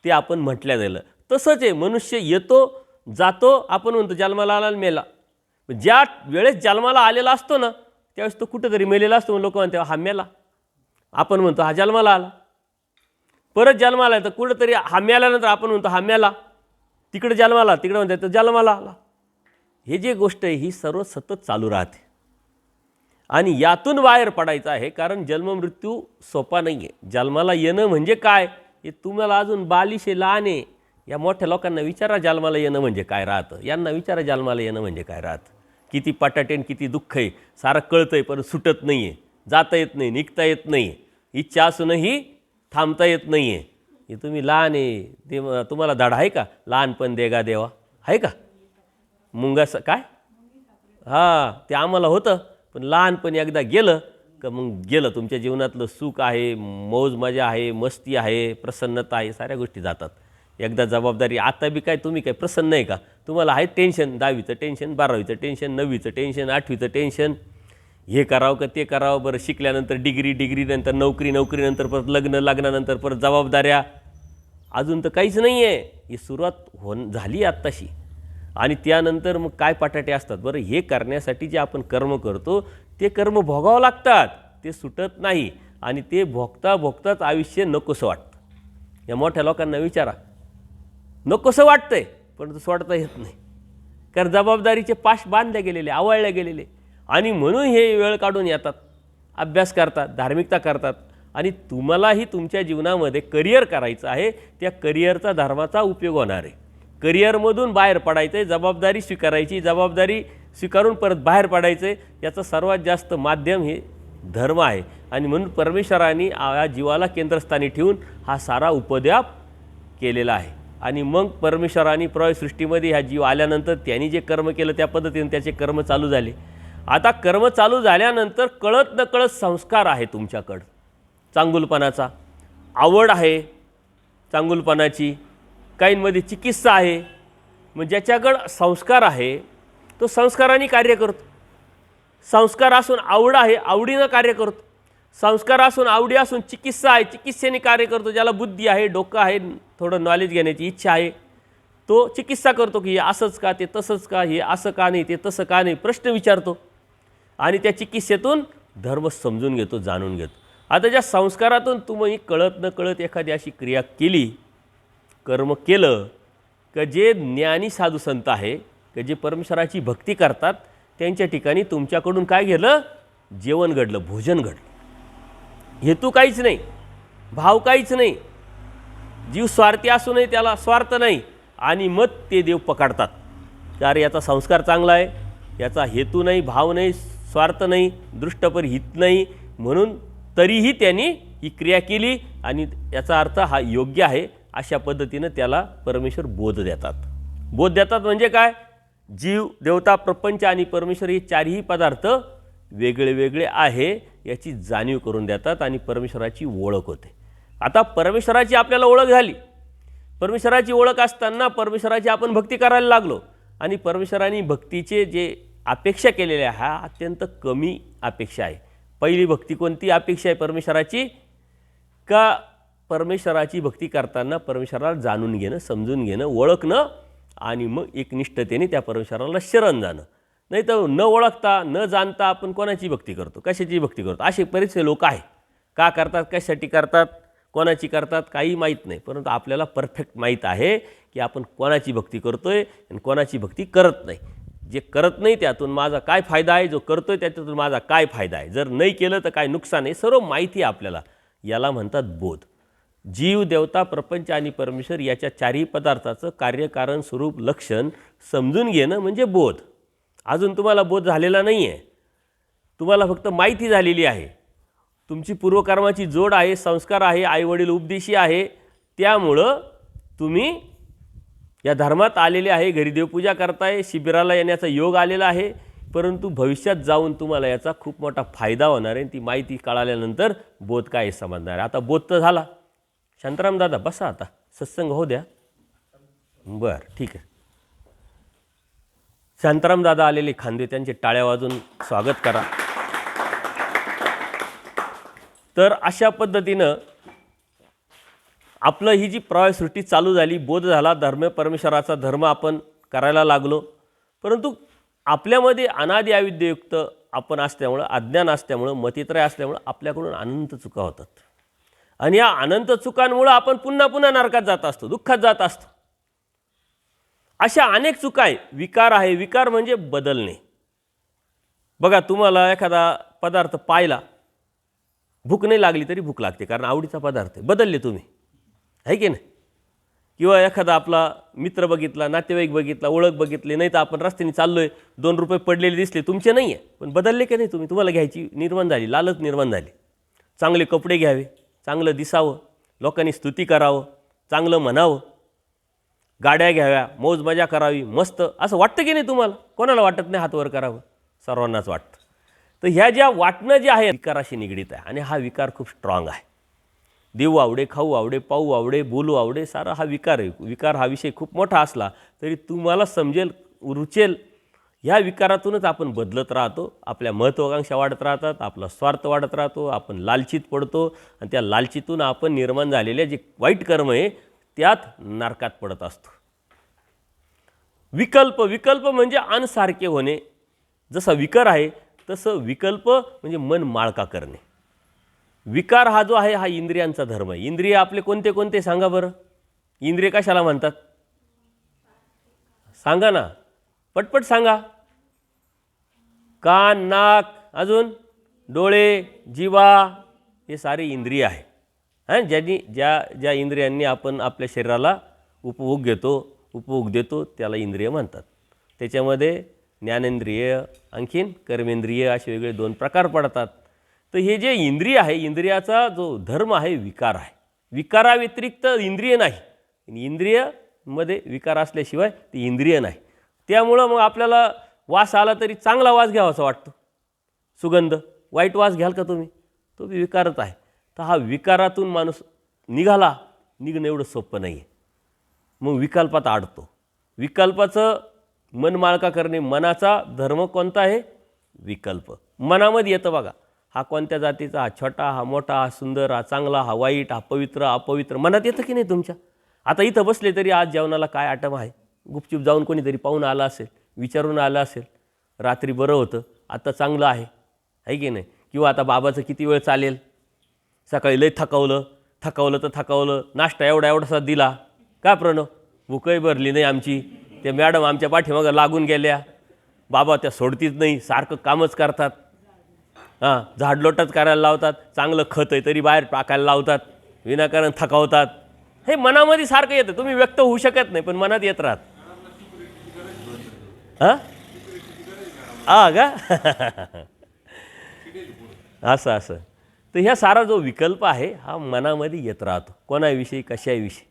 ते आपण म्हटल्या गेलं. तसंच आहे, मनुष्य येतो जातो. आपण म्हणतो जन्माला आला मेला. ज्या वेळेस जन्माला आलेला असतो ना त्यावेळेस तो कुठंतरी मेलेला असतो. लोक म्हणते हा मेला. आपण म्हणतो हा जन्माला आला. परत जन्माला तर कुठंतरी हा मेल्यानंतर आपण म्हणतो हा मेला. तिकडे जन्माला, तिकडे म्हणते तर जन्माला आला. हे जे गोष्ट आहे ही सर्व सतत चालू राहते. आणि यातून बाहेर पडायचं आहे, कारण जन्ममृत्यू सोपा नाही आहे. जन्माला येणं म्हणजे काय हे तुम्हाला अजून बालिशे लहान आहे. या मोठ्या लोकांना विचारा जन्माला येणं म्हणजे काय राहतं, यांना विचारा जन्माला येणं म्हणजे काय राहतं. किती पटाटेन किती दुःख आहे, सारं कळतं आहे पण सुटत नाही आहे, जाता येत नाही, निघता येत नाही, इच्छा असूनही थांबता येत नाही आहे. हे तुम्ही लहान आहे ते तुम्हाला धडा आहे का? लहानपण देगा देवा आहे का? मुंगास काय हां ते आम्हाला होतं, पण लहानपणी एकदा गेलं का मग गेलं. तुमच्या जीवनातलं सुख आहे, मौज मजा आहे, मस्ती आहे, प्रसन्नता आहे, साऱ्या गोष्टी जातात. एकदा जबाबदारी आता बी काय तुम्ही काय प्रसन्न आहे का? तुम्हाला आहे टेन्शन, 10वीचं टेन्शन, 12वीचं टेन्शन, 9वीचं टेन्शन, 8वीचं टेन्शन, हे करावं का ते करावं. बरं शिकल्यानंतर डिग्रीनंतर नोकरी, नोकरीनंतर परत लग्न, लग्नानंतर परत जबाबदाऱ्या. अजून तर काहीच नाही आहे. ही सुरुवात झाली आत्ताशी. आणि त्यानंतर मग काय पटाटे असतात. बरं हे करण्यासाठी जे आपण कर्म करतो ते कर्म भोगावं लागतात, ते सुटत नाही. आणि ते भोगता भोगताच आयुष्य नकोसं वाटतं. या मोठ्या लोकांना विचारा, नकोसं वाटतंय पण तो सोडता येत नाही. कारण जबाबदारीचे पाश बांधले गेलेले, आवळले गेलेले. आणि म्हणून हे वेळ काढून येतात, अभ्यास करतात, धार्मिकता करतात. आणि तुम्हालाही तुमच्या जीवनामध्ये करिअर करायचं आहे, त्या करिअरचा धर्माचा उपयोग होणार आहे. करिअरमधून बाहेर पडायचं आहे, जबाबदारी स्वीकारायची, जबाबदारी स्वीकारून परत बाहेर पडायचं आहे. याचं सर्वात जास्त माध्यम हे धर्म आहे. आणि म्हणून परमेश्वराने या जीवाला केंद्रस्थानी ठेवून हा सारा उपद्व्याप केलेला आहे. आणि मग परमेश्वराने प्रळयसृष्टीमध्ये ह्या जीव आल्यानंतर त्यांनी जे कर्म केलं त्या पद्धतीने त्याचे कर्म चालू झाले. आता कर्म चालू झाल्यानंतर कळत नकळत संस्कार आहे तुमच्याकडं, चांगुलपणाचा आवड आहे चांगुलपणाची, काहींमध्ये चिकित्सा आहे. मग ज्याच्याकडं संस्कार आहे तो संस्काराने कार्य करतो. संस्कार असून आवड आहे, आवडीनं कार्य करतो. संस्कार असून आवडी असून चिकित्सा आहे, चिकित्सेने कार्य करतो. ज्याला बुद्धी आहे, डोकं आहे, थोडं नॉलेज घेण्याची इच्छा आहे, तो चिकित्सा करतो की हे असंच का, ते तसंच का, हे असं का नाही, ते तसं का नाही, प्रश्न विचारतो. आणि त्या चिकित्सेतून धर्म समजून घेतो, जाणून घेतो. आता ज्या संस्कारातून तुम्ही कळत न कळत एखादी अशी क्रिया केली, कर्म केलं, का जे ज्ञानी साधू संत आहे, का जे परमेश्वराची भक्ती करतात, त्यांच्या ठिकाणी तुमच्याकडून काय गेलं? जेवण घडलं, भोजन घडलं. हेतू काहीच नाही, भाव काहीच नाही, जीव स्वार्थी असूनही त्याला स्वार्थ नाही. आणि मग ते देव पकडतात, अरे याचा संस्कार चांगला आहे, याचा हेतू नाही, भाव नाही, स्वार्थ नाही, दृष्टपर हित नाही, म्हणून तरीही त्यांनी ही क्रिया केली आणि याचा अर्थ हा योग्य आहे. अशा पद्धतीनं त्याला परमेश्वर बोध देतात. बोध देतात म्हणजे काय? जीव, देवता, प्रपंच आणि परमेश्वर हे चारही पदार्थ वेगळे वेगळे आहे याची जाणीव करून देतात आणि परमेश्वराची ओळख होते. आता परमेश्वराची आपल्याला ओळख झाली. परमेश्वराची ओळख असताना परमेश्वराची आपण भक्ती करायला लागलो. आणि परमेश्वराने भक्तीचे जे अपेक्षा केलेल्या हा अत्यंत कमी अपेक्षा आहे. पहिली भक्ती कोणती अपेक्षा आहे परमेश्वराची? का परमेश्वराची भक्ती करताना परमेश्वराला जाणून घेणं, समजून घेणं, ओळखणं आणि मग एकनिष्ठतेने त्या परमेश्वराला शरण जाणं. नाही तर न ओळखता न जाणता आपण कोणाची भक्ती करतो, कशाची भक्ती करतो. असे बरेचसे लोक आहे. का करतात, कशासाठी करतात, कोणाची करतात काही माहीत नाही. परंतु आपल्याला परफेक्ट माहीत आहे की आपण कोणाची भक्ती करतोय आणि कोणाची भक्ती करत नाही. जे करत नाही त्यातून माझा काय फायदा आहे, जो करतोय त्यातून माझा काय फायदा आहे, जर नाही केलं तर काय नुकसान आहे, सर्व माहिती आहे आपल्याला. याला म्हणतात बोध. जीव, देवता, प्रपंच आणि परमेश्वर याच्या चारही पदार्थाचं कार्यकारण स्वरूप लक्षण समजून घेणं म्हणजे बोध. अजून तुम्हाला बोध झालेला नाही आहे, तुम्हाला फक्त माहिती झालेली आहे. तुमची पूर्वकर्माची जोड आहे, संस्कार आहे, आईवडील उपदेशी आहे, त्यामुळं तुम्ही या धर्मात आलेले आहे, घरी देवपूजा करताय, शिबिराला येण्याचा योग आलेला आहे. परंतु भविष्यात जाऊन तुम्हाला याचा खूप मोठा फायदा होणार आहे. ती माहिती कळाल्यानंतर बोध काय समजणार आहे. आता बोध तर झाला. शांताराम दादा बसा, आता सत्संग होऊ द्या. बरं ठीक आहे. शांताराम दादा आलेले खांदे, त्यांचे टाळ्या वाजून स्वागत करा. तर अशा पद्धतीनं आपलं ही जी प्रवाहसृष्टी चालू झाली, बोध झाला, धर्म परमेश्वराचा धर्म आपण करायला लागलो. परंतु आपल्यामध्ये अनादि अविद्ययुक्त आपण असल्यामुळं, अज्ञान असल्यामुळं, मतित्रय असल्यामुळं आपल्याकडून अनंत चुका होतात. आणि या अनंत चुकांमुळं आपण पुन्हा पुन्हा नरकात जात असतो, दुःखात जात असतो. अशा अनेक चुका आहे. विकार आहे. विकार म्हणजे बदलणे. बघा, तुम्हाला एखादा पदार्थ पाहिला, भूक नाही लागली तरी भूक लागते, कारण आवडीचा पदार्थ आहे, बदलले तुम्ही. आहे की नाही? किंवा एखादा आपला मित्र बघितला, नातेवाईक बघितला, ओळख बघितली, नाही तर आपण रस्त्याने चाललो आहे, 2 रुपये पडलेले दिसले, तुमचे नाही आहे पण बदलले की नाही तुम्ही, तुम्हाला घ्यायची निर्माण झाली, लालच निर्माण झाली. चांगले कपडे घ्यावे, चांगलं दिसावं, लोकांनी स्तुती करावं, चांगलं म्हणावं, गाड्या घ्याव्या, मौज मजा करावी, मस्त असं वाटतं की नाही तुम्हाला? कोणाला वाटत नाही हात वर करावं? सर्वांनाच वाटतं. तर ह्या ज्या वाटणं जे आहे विकाराशी निगडीत आहे आणि हा विकार खूप स्ट्रॉंग आहे. देऊ आवडे, खाऊ आवडे, पाहू आवडे, बोलू आवडे, सारा हा विकार आहे. विकार हा विषय खूप मोठा असला तरी तुम्हाला समजेल, रुचेल. ह्या विकारातूनच आपण बदलत राहतो, आपल्या महत्त्वाकांक्षा वाढत राहतात, आपला स्वार्थ वाढत राहतो, आपण लालचीत पडतो आणि त्या लालचीतून आपण निर्माण झालेले जे वाईट कर्म आहे त्यात नरकात पडत असतो. विकल्प, विकल्प म्हणजे अनसारखे होणे. जसा विकार आहे तसं विकल्प म्हणजे मन माळका करणे. विकार हा जो आहे हा इंद्रियांचा धर्म आहे. इंद्रिय आपले कोणते कोणते सांगा बरं? इंद्रिय कशाला म्हणतात सांगा ना, पटपट सांगा. कान, नाक, अजून डोळे, जिवा, हे सारे इंद्रिय आहे. हां, ज्या इंद्रियांनी आपण आपल्या शरीराला उपभोग देतो त्याला इंद्रिय म्हणतात. त्याच्यामध्ये ज्ञानेंद्रिय, आणखीन कर्मेंद्रिय असे वेगळे 2 प्रकार पडतात. तर हे जे इंद्रिय आहे, इंद्रियाचा जो धर्म आहे विकार आहे. विकाराव्यतिरिक्त इंद्रिय नाही. इंद्रियमध्ये विकार असल्याशिवाय ती इंद्रिय नाही. त्यामुळं मग आपल्याला वास आला तरी चांगला वास घ्यावासा वाटतो, सुगंध. वाईट वास घ्याल का तुम्ही? तो बी विकारच आहे. तर हा विकारातून माणूस निघणं एवढं सोपं नाही आहे. मग विकल्पात अडतो. विकल्पाचं मन माळका करणे. मनाचा धर्म कोणता आहे? विकल्प. मनामध्ये येतं बघा, हा कोणत्या जातीचा, हा छोटा, हा मोठा, हा सुंदर, हा चांगला, हा वाईट, हा पवित्र, अपवित्र, मनात येतं की नाही तुमच्या? आता इथं बसले तरी आज जेवणाला काय आटम आहे? गुपचूप जाऊन कोणीतरी पाहून आलं असेल, विचारून आलं असेल, रात्री बरं होतं, आता चांगलं आहे की नाही? किंवा आता बाबाचं किती वेळ चालेल, सकाळी लय थकवलं तर थकवलं, नाश्ता एवढासा दिला का प्रणव? भूकही भरली नाही आमची. त्या मॅडम आमच्या पाठीमागं लागून गेल्या, बाबा त्या सोडतीच नाही, सारखं कामच करतात. हां, झाडलोटच करायला लावतात, चांगलं खत आहे तरी बाहेर टाकायला लावतात, विनाकारण थकावतात. हे मनामध्ये सारखं येतं, तुम्ही व्यक्त होऊ शकत नाही पण मनात येत राहत. हां का असं तर ह्या सारा जो विकल्प आहे हा मनामध्ये येत राहतो, कोणाविषयी कशाविषयी.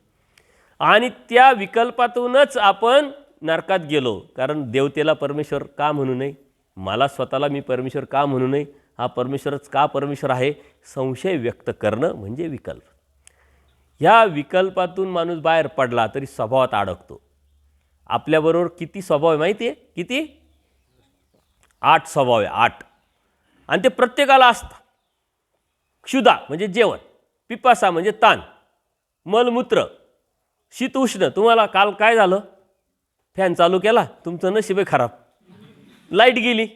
आणि त्या विकल्पातूनच आपण नरकात गेलो. कारण देवतेला परमेश्वर का म्हणू नये, मला स्वतःला मी परमेश्वर का म्हणू नये, हा परमेश्वरच का परमेश्वर आहे, संशय व्यक्त करणं म्हणजे विकल्प. ह्या विकल्पातून माणूस बाहेर पडला तरी स्वभावात अडकतो. आपल्याबरोबर किती स्वभाव आहे माहिती आहे? किती? 8 स्वभाव आहे, 8. आणि ते प्रत्येकाला असतात. क्षुधा म्हणजे जेवण, पिपासा म्हणजे ताण, मलमूत्र, शीत उष्ण. तुम्हाला काल काय झालं? फॅन चालू केला, तुमचं नशीब आहे खराब, लाईट गेली.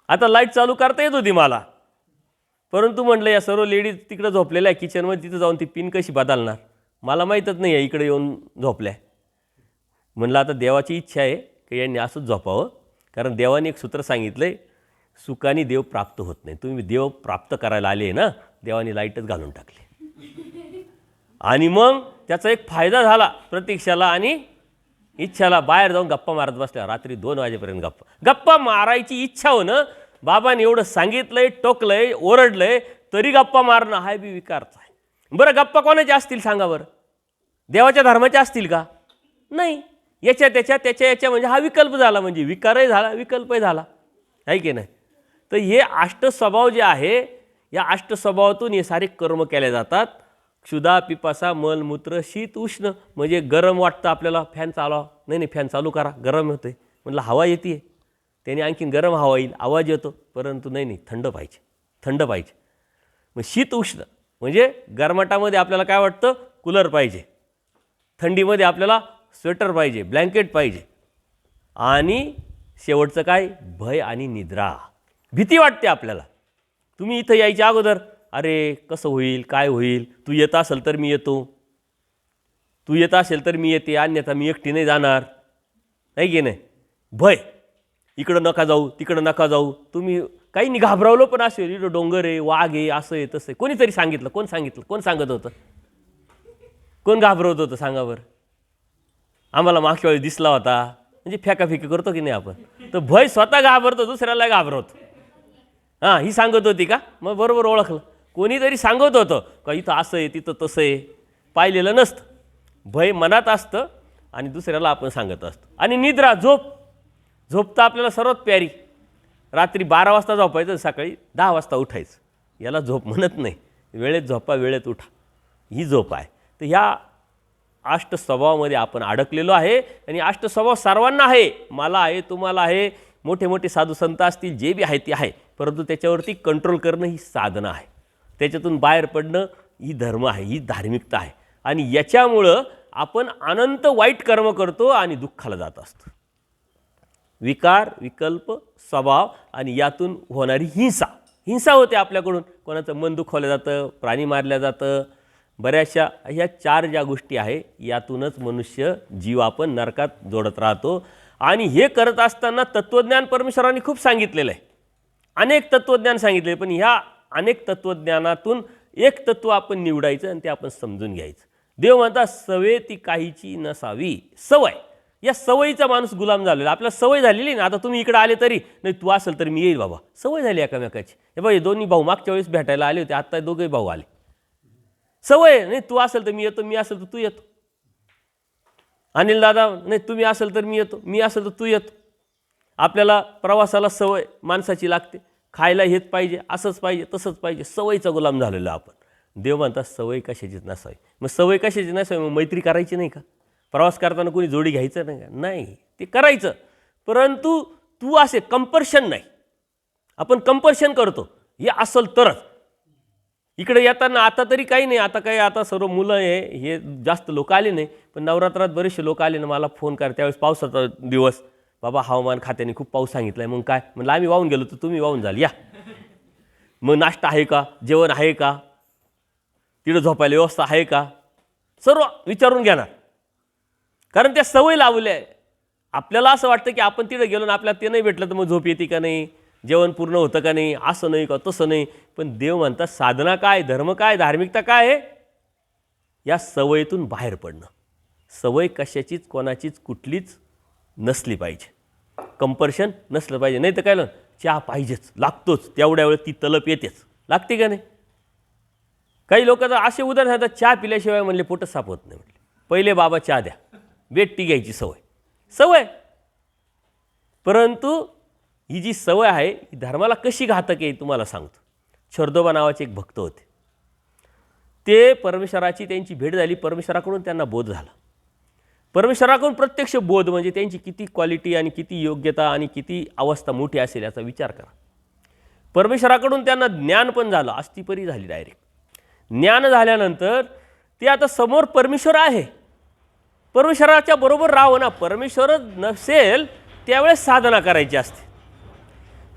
आता लाईट चालू करता येत होती मला, परंतु म्हटलं या सर्व लेडीज तिकडं झोपलेल्या आहे किचनमध्ये, तिथं जाऊन ती पिन कशी बदलणार, मला माहीतच नाही आहे, इकडे येऊन झोपल्या. म्हणलं आता देवाची इच्छा आहे की यांनी असंच झोपावं. कारण देवाने एक सूत्र सांगितलं आहे, सुखाने देव प्राप्त होत नाही. तुम्ही देव प्राप्त करायला आले ना, देवाने लाईटच घालून टाकली. आणि मग त्याचा एक फायदा झाला प्रतीक्षाला आणि इच्छाला. बाहेर जाऊन गप्पा मारत बसल्या रात्री 2 वाजेपर्यंत. गप्पा मारायची इच्छा होणं, बाबाने एवढं सांगितलंय, टोकलंय, ओरडलंय, तरी गप्पा मारणं हा बी विकारच आहे. बरं, गप्पा कोणाच्या असतील सांगा बरं? देवाच्या धर्माच्या असतील का? नाही. त्याच्या म्हणजे हा विकल्प झाला, म्हणजे विकारही झाला, विकल्पही झाला, आहे की नाही? तर हे 8 स्वभाव जे आहे, या 8 स्वभावातून हे सारे कर्म केले जातात. क्षुधा, पिपासा, मल, मूत्र, शीत, उष्ण. म्हणजे गरम वाटतं आपल्याला, फॅन चालवा, नाही फॅन चालू करा, गरम होते. म्हटलं हवा येते, त्याने आणखीन गरम हवा येईल, आवाज येतो, परंतु नाही थंड पाहिजे. मग शीत उष्ण म्हणजे गरमाटामध्ये आपल्याला काय वाटतं? कूलर पाहिजे. थंडीमध्ये आपल्याला स्वेटर पाहिजे, ब्लँकेट पाहिजे. आणि शेवटचं काय? भय आणि निद्रा, भीती वाटते आपल्याला. तुम्ही इथं यायच्या अगोदर, अरे कसं होईल, काय होईल, तू येत असेल तर मी येतो, तू येत असेल तर मी येते, अन्यथा मी एकटी नाही जाणार, नाही की नाही? भय, इकडं नका जाऊ, तिकडं नका जाऊ. तुम्ही काही नाही घाबरवलं पण असेल, इकडं डोंगर आहे, वाघ आहे, असं आहे, तसं आहे. कोणीतरी सांगितलं, कोण सांगत होतं? कोण घाबरवत होतं सांगा बरं? आम्हाला मागच्या वेळी दिसला होता, म्हणजे फेकाफेकी करतो की नाही आपण, तर भय स्वतः घाबरतो, दुसऱ्याला घाबरवतो. हां, ही सांगत होती का? मग बरोबर ओळखलं. कोणीतरी सांगत होतं का इथं असं आहे तिथं तसं आहे, पाहिलेलं नसतं. भय मनात असतं आणि दुसऱ्याला आपण सांगत असतो. आणि निद्रा, झोप तर आपल्याला सर्वात प्यारी. रात्री 12 वाजता झोपायचं, सकाळी 10 वाजता उठायचं. याला झोप म्हणत नाही. वेळेत झोपा, वेळेत उठा, ही झोप आहे. तर ह्या अष्ट स्वभावामध्ये आपण अडकलेलो आहे. आणि अष्ट स्वभाव सर्वांना आहे, मला आहे, तुम्हाला आहे, मोठे मोठे साधू संत असतील, जे बी आहे ते आहे. परंतु त्याच्यावरती कंट्रोल करणं ही साधना आहे. त्याच्यातून बाहेर पडणं ही धर्म आहे, ही धार्मिकता आहे. आणि याच्यामुळं आपण अनंत वाईट कर्म करतो आणि दुःखाला जात असतो. विकार, विकल्प, स्वभाव आणि यातून होणारी हिंसा होते आपल्याकडून. कोणाचं मन दुखवलं जातं, प्राणी मारल्या जातं. बऱ्याचशा ह्या 4 ज्या गोष्टी आहे यातूनच मनुष्य जीव आपण नरकात जोडत राहतो. आणि हे करत असताना तत्त्वज्ञान परमेश्वरांनी खूप सांगितलेलं आहे, अनेक तत्त्वज्ञान सांगितले. पण ह्या अनेक तत्त्वज्ञानातून एक तत्त्व आपण निवडायचं आणि ते आपण समजून घ्यायचं. देव म्हणतात सवे ती काहीची नसावी. सवय, या सवयीचा माणूस गुलाम झालेला. आपल्याला सवय झालेली ना. आता तुम्ही इकडे आले तरी नाही, तू असेल तर मी येईल बाबा. सवय झाली एकमेकाची. हे बघा, दोन्ही भाऊ मागच्या वेळेस भेटायला आले होते, आत्ता दोघेही भाऊ आले. सवय नाही, तू असेल तर मी येतो, मी असेल तर तू येतो. अनिल दादा नाही, तुम्ही असेल तर मी येतो, मी असेल तर तू येतो. आपल्याला प्रवासाला सवय माणसाची लागते, खायला हेच पाहिजे, असंच पाहिजे, तसंच पाहिजे. सवयीचा गुलाम झालेलो आपण. देव म्हणतात सवय कशाचीच नसावी. मग सवय कशाची नसावी? मग मैत्री करायची नाही का? प्रवास करताना कोणी जोडी घ्यायचं नाही का? नाही, ते करायचं. परंतु तू असे कंपल्शन नाही. आपण कंपल्शन करतो, हे असेल तरच. इकडे येताना आता तरी काही नाही, आता काही, आता सर्व मुलं हे जास्त लोक आले नाही. पण नवरात्रात बरेचसे लोक आले ना, मला फोन कर. त्यावेळेस पावसाचा दिवस, बाबा हवामान खात्याने खूप पाऊस सांगितला आहे. मग काय म्हणलं, आम्ही वाहून गेलो तर तुम्ही वाहून जाल, या. मग नाश्ता आहे का, जेवण आहे का, तिथं झोपायला व्यवस्था आहे का, सर्व विचारून घेणार. कारण त्या सवय लावल्या आहे. आपल्याला असं वाटतं की आपण तिथं गेलो ना, आपल्याला ते नाही भेटलं तर मग झोप येते का नाही, जेवण पूर्ण होतं का नाही, असं नाही का तसं नाही. पण देव म्हणतात साधना काय, धर्म काय, धार्मिकता काय आहे? या सवयीतून बाहेर पडणं. सवय कशाचीच, कोणाचीच, कुठलीच नसली पाहिजे. कंपल्शन नसलं पाहिजे. नाही तर काय ना, चहा पाहिजेच, लागतोच, तेवढ्या वेळेस ती तलप येतेच, लागते का नाही? काही लोक तर असे उदाहरण सांगतात, चहा पिल्याशिवाय म्हणले पोटच साफ होत नाही. म्हणले पहिले बाबा चहा द्या, बेट घ्यायची सवय. परंतु ही जी सवय आहे ही धर्माला कशी घातक आहे तुम्हाला सांगतो. छर्दोबा नावाचे एक भक्त होते. ते परमेश्वराची त्यांची भेट झाली, परमेश्वराकडून त्यांना बोध झाला. परमेश्वराकडून प्रत्यक्ष बोध म्हणजे त्यांची किती क्वालिटी आणि किती योग्यता आणि किती अवस्था मोठी असेल याचा विचार करा. परमेश्वराकडून त्यांना ज्ञान पण झालं, अस्तिपरी झाली डायरेक्ट. ज्ञान झाल्यानंतर ते आता समोर परमेश्वर आहे, परमेश्वराच्या बरोबर राहावं ना. परमेश्वर नसेल त्यावेळेस साधना करायची असते,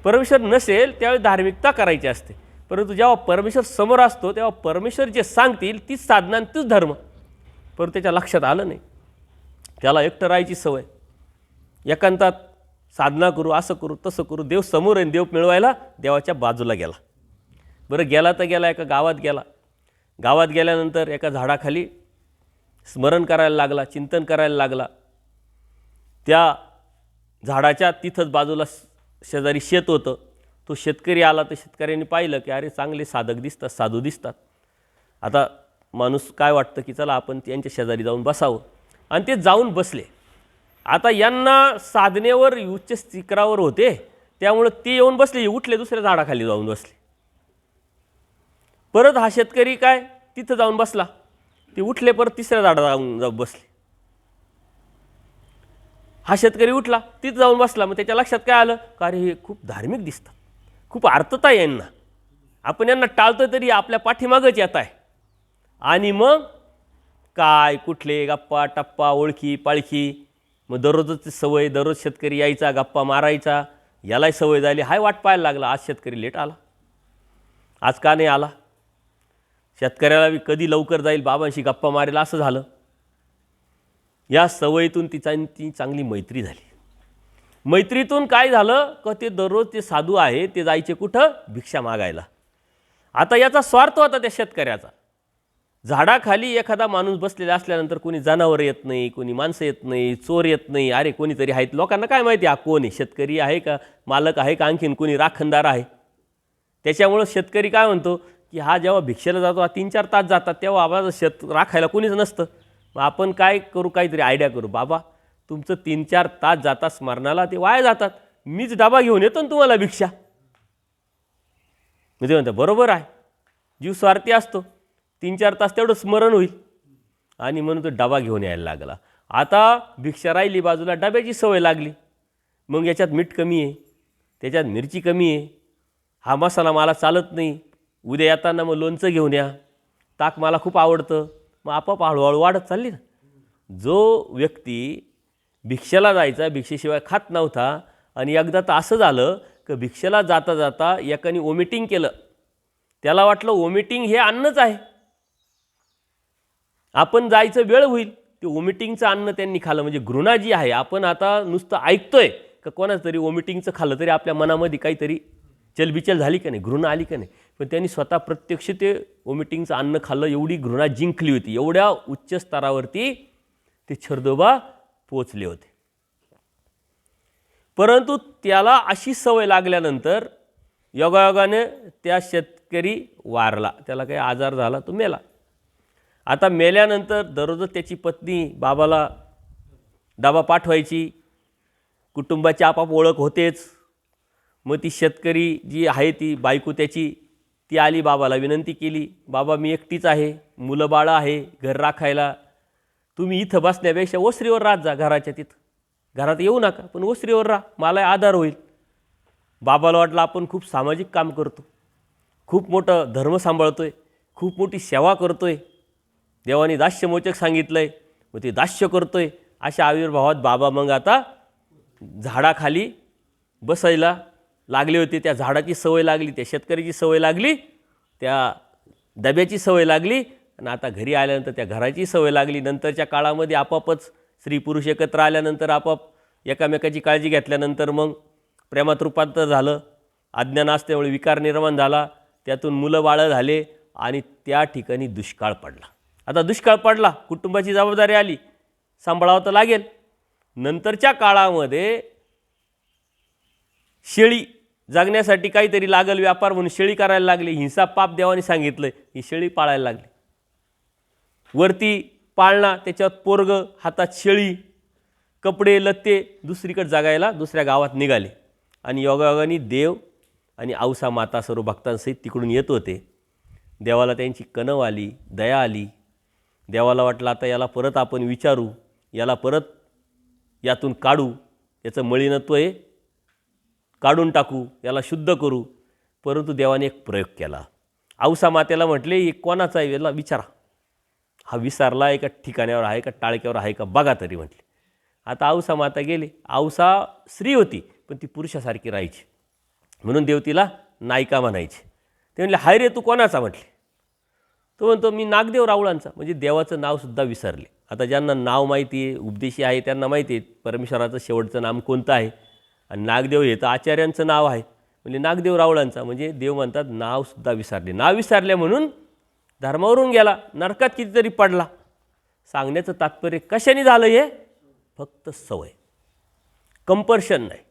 परमेश्वर नसेल त्यावेळेस धार्मिकता करायची असते. परंतु जेव्हा परमेश्वर समोर असतो तेव्हा परमेश्वर जे सांगतील तीच साधना आणि तीच धर्म. परंतु त्याच्या लक्षात आलं नाही. त्याला एकटं राहायची सवय, एकांतात साधना करू, असं करू, तसं करू. देव समोर आहे, देव मिळवायला देवाच्या बाजूला गेला. बरं, गेला तर गेला, एका गावात गेला. गावात गेल्यानंतर एका झाडाखाली स्मरण करायला लागला, चिंतन करायला लागला. त्या झाडाच्या तिथंच बाजूला शेजारी शेत होतं. तो शेतकरी आला तर शेतकऱ्यांनी पाहिलं की अरे चांगले साधक दिसतात, साधू दिसतात. आता माणूस काय वाटतं की चला आपण त्यांच्या शेजारी जाऊन बसावं. आणि ते जाऊन बसले. आता यांना साधनेवर उच्च शिखरावर होते, त्यामुळे ते येऊन बसले, उठले, दुसऱ्या झाडाखाली जाऊन बसले. परत हा शेतकरी काय तिथं जाऊन बसला, ते उठले, परत तिसऱ्या झाडाला जाऊन बसले. हा शेतकरी उठला, तिथं जाऊन बसला. मग त्याच्या लक्षात काय आलं का अरे हे खूप धार्मिक दिसतात, खूप अर्थता आहे यांना, आपण यांना टाळतोय तरी आपल्या पाठीमागच येत आहे. आणि मग काय कुठले गप्पा टप्पा, ओळखी पाळखी. मग दररोजच सवय, दररोज शेतकरी यायचा, गप्पा मारायचा, यालाही सवय झाली. हाय वाट पाहायला लागला. आज शेतकरी लेट आला, आज का नाही आला, शेतकऱ्याला कधी लवकर जाईल, बाबांशी गप्पा मारेल, असं झालं. या सवयीतून ती चांगली मैत्री झाली. मैत्रीतून काय झालं का ते दररोज ते साधू आहे ते जायचे कुठं, भिक्षा मागायला. आता याचा स्वार्थ होता त्या शेतकऱ्याचा. झाडाखाली एखादा माणूस बसलेला असल्यानंतर कोणी जनावर येत नाही, कोणी माणसं येत नाही, चोर येत नाही, अरे कोणीतरी आहेत. लोकांना काय माहिती हा कोण आहे, शेतकरी आहे का, मालक आहे का, आणखीन कोणी राखणदार आहे. त्याच्यामुळं शेतकरी काय म्हणतो की हा जेव्हा भिक्षेला जातो, हा 3-4 तास जातात, तेव्हा आम्हाला शेत राखायला कोणीच नसतं. मग आपण काय करू, काहीतरी आयडिया करू. बाबा तुमचं 3-4 तास जातात स्मरणाला, ते वाया जातात, मीच डबा घेऊन येतो ना तुम्हाला भिक्षा. म्हणजे म्हणतात बरोबर आहे, जीव स्वार्थी असतो. 3-4 तास तेवढं स्मरण होईल. आणि म्हणून तो डबा घेऊन यायला लागला. आता भिक्षा राहिली बाजूला, डब्याची सवय लागली. मग याच्यात मीठ कमी आहे, त्याच्यात मिरची कमी आहे, हा मसाला मला चालत नाही, उद्या येताना मग लोणचं घेऊन या, ताक मला खूप आवडतं. मग आपोआप हळूहळू वाढत चालली ना. जो व्यक्ती भिक्षेला जायचा, भिक्षेशिवाय खात नव्हता, आणि एकदा तर असं झालं की भिक्षेला जाता जाता एकाने वॉमिटिंग केलं. त्याला वाटलं वॉमिटिंग हे अन्नच आहे, आपण जायचं वेळ होईल. ते वॉमिटिंगचं अन्न त्यांनी खाल्लं. म्हणजे घृणा जी आहे, आपण आता नुसतं ऐकतोय का कोणाचं तरी वॉमिटिंगचं खाल्लं तरी आपल्या मनामध्ये काहीतरी चलबिचल झाली का नाही, घृणा आली का नाही. पण त्यांनी स्वतः प्रत्यक्ष ते वॉमिटिंगचं अन्न खाल्लं. एवढी घृणा जिंकली होती, एवढ्या उच्च स्तरावरती ते छर्दोबा पोचले होते. परंतु त्याला अशी सवय लागल्यानंतर योगायोगाने त्या शेतकरी वारला, त्याला काही आजार झाला, तो मेला. आता मेल्यानंतर दररोज त्याची पत्नी बाबाला डबा पाठवायची, कुटुंबाची आपाप ओळख होतेच. मग ती शेतकरी जी आहे ती बायको त्याची, ती आली बाबाला विनंती केली, बाबा मी एकटीच आहे, मुलं बाळं आहे, घर राखायला, तुम्ही इथं बसण्यापेक्षा ओसरीवर राहत जा, घराच्या तिथं, घरात येऊ नका, पण ओसरीवर राहा, मला आधार होईल. बाबाला वाटलं आपण खूप सामाजिक काम करतो, खूप मोठं धर्म सांभाळतोय, खूप मोठी सेवा करतोय, देवाने दास्यमोचक सांगितलं आहे, मग ते दास्य करतोय. अशा आविर्भावात बाबा मग आता झाडाखाली बसायला लागले होते. त्या झाडाची सवय लागली, त्या शेतकऱ्याची सवय लागली, त्या डब्याची सवय लागली, आणि आता घरी आल्यानंतर त्या घराची सवय लागली. नंतरच्या काळामध्ये आपापच स्त्री पुरुष एकत्र आल्यानंतर आपाप एकामेकाची काळजी घेतल्यानंतर मग प्रेमात रूपांतर झालं. अज्ञान असल्यामुळे विकार निर्माण झाला, त्यातून मुलं बाळं झाले, आणि त्या ठिकाणी दुष्काळ पडला. आता दुष्काळ पडला, कुटुंबाची जबाबदारी आली, सांभाळावं तर लागेल. नंतरच्या काळामध्ये शेळी जगण्यासाठी काहीतरी लागल व्यापार म्हणून शेळी करायला लागली. हिंसा पाप देवाने सांगितलं, ही शेळी पाळायला लागली. वरती पाळणा, त्याच्यात पोरग, हातात शेळी, कपडे लत्ते, दुसरीकडे जगायला दुसऱ्या गावात निघाले. आणि योगायोगाने देव आणि औसा माता सर्व भक्तांसहित तिकडून येत होते. देवाला त्यांची कणव आली, दया आली. देवाला वाटलं आता याला परत आपण विचारू, याला परत यातून काढू, याचं मलिनत्व आहे काढून टाकू, याला शुद्ध करू. परंतु देवाने एक प्रयोग केला. औसा मातेला म्हटले, हे कोणाचा आहे याला विचारा, हा विसरला एका ठिकाणावर आहे का टाळक्यावर आहे का बघा तरी म्हटले. आता औसा माता गेली. औसा स्त्री होती, पण ती पुरुषासारखी राहायची, म्हणून देव तिला नायिका म्हणायचे. ते म्हणले, हाय रे तू कोणाचा म्हटले. तो म्हणतो, मी नागदेव राऊळांचा. म्हणजे देवाचं नावसुद्धा विसरले. आता ज्यांना नाव माहिती आहे, उपदेशी आहे, त्यांना माहिती आहे परमेश्वराचं शेवटचं नाम कोणतं आहे. आणि नागदेव हे तर आचार्यांचं नाव आहे, म्हणजे नागदेव राऊळांचा. म्हणजे देव म्हणतात नावसुद्धा विसरले. नाव विसरले म्हणून धर्मावरून गेला, नरकात कितीतरी पडला. सांगण्याचं तात्पर्य कशाने झालं हे, फक्त सवय, कंपर्शन नाही.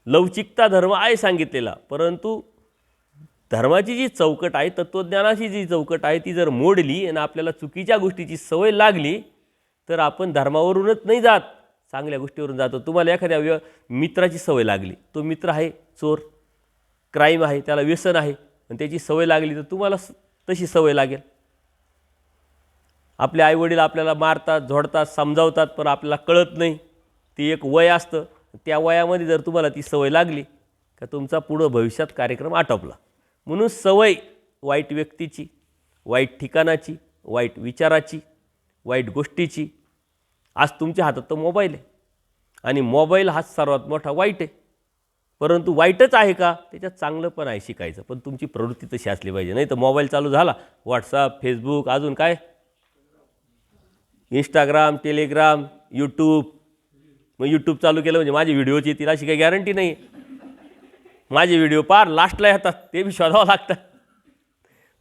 लवचिकता धर्म आहे सांगितलेला, परंतु धर्माची जी चौकट आहे, तत्त्वज्ञानाची जी चौकट आहे, ती जर मोडली आणि आपल्याला चुकीच्या गोष्टीची सवय लागली तर आपण धर्मावरूनच नाही जात, चांगल्या गोष्टीवरून जातो. तुम्हाला एखाद्या मित्राची सवय लागली, तो मित्र आहे चोर, क्राईम आहे, त्याला व्यसन आहे, आणि त्याची सवय लागली तर तुम्हाला तशी सवय लागेल. आपले आईवडील आपल्याला मारतात, झोडतात, समजावतात, पण आपल्याला कळत नाही. ती एक वय असतं, त्या वयामध्ये जर तुम्हाला ती सवय लागली का तुमचा पुढं भविष्यात कार्यक्रम आटोपला. म्हणून सवय वाईट व्यक्तीची, वाईट ठिकाणाची, वाईट विचाराची, वाईट गोष्टीची. आज तुमच्या हातात तर मोबाईल आहे, आणि मोबाईल हा सर्वात मोठा वाईट आहे. परंतु वाईटच आहे का, त्याच्यात चांगलं पण आहे शिकायचं, पण तुमची प्रवृत्ती तशी असली पाहिजे. नाही तर मोबाईल चालू झाला, व्हॉट्सअप, फेसबुक, अजून काय इंस्टाग्राम, टेलिग्राम, यूट्यूब. मग यूट्यूब चालू केलं म्हणजे माझी व्हिडिओची येतील अशी काही गॅरंटी नाही. माझे व्हिडिओ पार लास्टला येतात, ते बी शोधावं लागतात.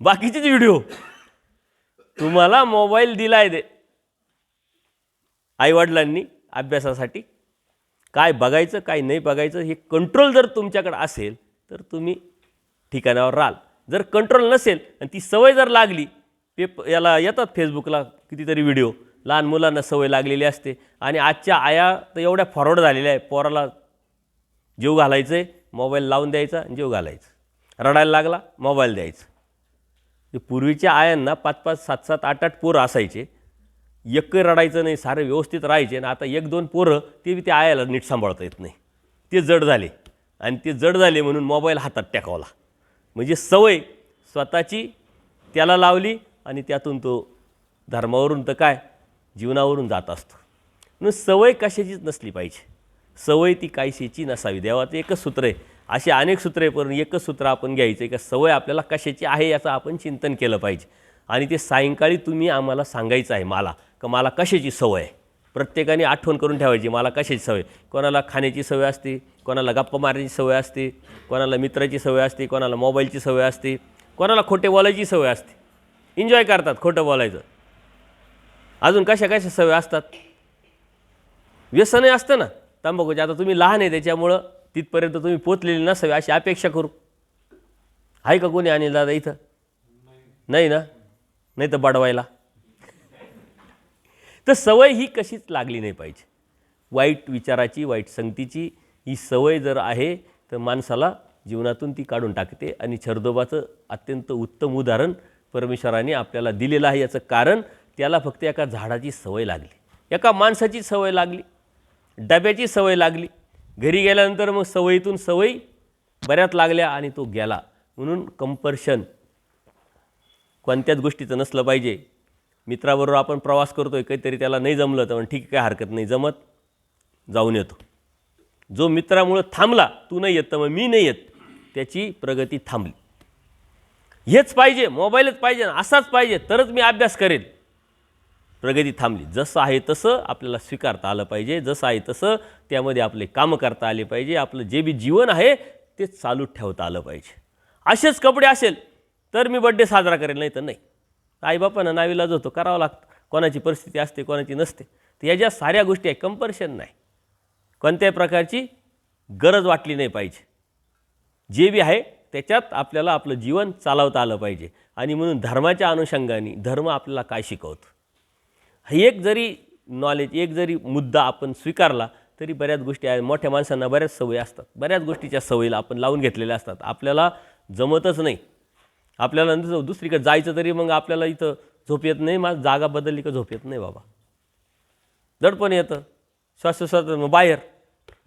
बाकीचेच व्हिडिओ तुम्हाला मोबाईल दिलाय दे आईवडिलांनी अभ्यासासाठी, काय बघायचं काय नाही बघायचं हे कंट्रोल जर तुमच्याकडे असेल तर तुम्ही ठिकाणावर राहाल. जर कंट्रोल नसेल आणि ती सवय जर लागली, याला येतात फेसबुकला कितीतरी व्हिडिओ, लहान मुलांना सवय लागलेली असते आणि आजच्या आया तर एवढ्या फॉरवर्ड झालेल्या आहे, पोराला जीव घालायचं आहे, मोबाईल लावून द्यायचा आणि जीव घालायचं, रडायला लागला मोबाईल द्यायचं. ते पूर्वीच्या आयांना 5-5, 7-7, 8-8 पोरं असायचे, एकही रडायचं नाही, सारे व्यवस्थित राहायचे. आणि आता 1-2 पोरं ते बी त्या आयाला नीट सांभाळता येत नाही, ते जड झाले. आणि ते जड झाले म्हणून मोबाईल हातात टेकवला, म्हणजे सवय स्वतःची त्याला लावली आणि त्यातून तो धर्मावरून तर काय जीवनावरून जात असतो. म्हणून सवय कशाचीच नसली पाहिजे, सवय ती कायशीची नसावी. देवाचं एकच सूत्र आहे, असे अनेक सूत्र आहे पण एकच सूत्र आपण घ्यायचं आहे का सवय आपल्याला कशाची आहे याचं आपण चिंतन केलं पाहिजे. आणि ते सायंकाळी तुम्ही आम्हाला सांगायचं आहे मला का मला कशाची सवय आहे. प्रत्येकाने आठवण करून ठेवायची मला कशाची सवय. कोणाला खाण्याची सवय असते, कोणाला गप्पा मारण्याची सवय असते, कोणाला मित्राची सवय असते, कोणाला मोबाईलची सवय असते, कोणाला खोटे बोलायची सवय असते, एन्जॉय करतात खोटं बोलायचं. अजून कशा कशा सवय असतात, व्यसनही असतं ना तंबाखूचे. आता तुम्ही लहान आहे त्याच्यामुळं तिथपर्यंत तुम्ही पोचलेली नसावी अशी अपेक्षा करू. आहे का कोणी अनिल दादा इथं? नाही ना, नाही तर बडवायला. तर सवय ही कशीच लागली नाही पाहिजे. वाईट विचाराची, वाईट संगतीची ही सवय जर आहे तर माणसाला जीवनातून ती काढून टाकते. आणि छरदोबाचं अत्यंत उत्तम उदाहरण परमेश्वराने आपल्याला दिलेलं आहे. याचं कारण त्याला फक्त एका झाडाची सवय लागली, एका माणसाची सवय लागली, डब्याची सवय लागली. घरी गेल्यानंतर मग सवयीतून सवयी बऱ्याच लागल्या आणि तो गेला. म्हणून कंपल्शन कोणत्याच गोष्टीचं नसलं पाहिजे. मित्राबरोबर आपण प्रवास करतोय, काहीतरी त्याला नाही जमलं तर ठीक आहे, काय हरकत नाही, जमत जाऊन येतो. जो मित्रामुळं थांबला, तू नाही येत तर मग मी नाही येत, त्याची प्रगती थांबली. हेच पाहिजे, मोबाईलच पाहिजे, असाच पाहिजे तरच मी अभ्यास करेन, प्रगती थांबली. जसं आहे तसं आपल्याला स्वीकारता आलं पाहिजे, जसं आहे तसं त्यामध्ये आपले कामं करता आले पाहिजे, आपलं जे बी जीवन आहे ते चालू ठेवता आलं पाहिजे. असेच कपडे असेल तर मी बड्डे साजरा करेल, नाही तर नाही. आईबापांना नावीलाज होतो, करावं लागतं, कोणाची परिस्थिती असते कोणाची नसते. तर या ज्या साऱ्या गोष्टी आहे कंपल्शन नाही, कोणत्याही प्रकारची गरज वाटली नाही पाहिजे. जे बी आहे त्याच्यात आपल्याला आपलं जीवन चालवता आलं पाहिजे. आणि म्हणून धर्माच्या अनुषंगाने धर्म आपल्याला काय शिकवतो हे एक जरी नॉलेज, एक जरी मुद्दा आपण स्वीकारला तरी बऱ्याच गोष्टी आहेत. मोठ्या माणसांना बऱ्याच सवयी असतात, बऱ्याच गोष्टीच्या सवयीला आपण लावून घेतलेल्या असतात, आपल्याला जमतच नाही. आपल्याला दुसरीकडे जायचं तरी मग आपल्याला इथं झोप येत नाही, माझं जागा बदलली का झोप येत नाही बाबा, दडपण येतं, श्वासोश्वास मग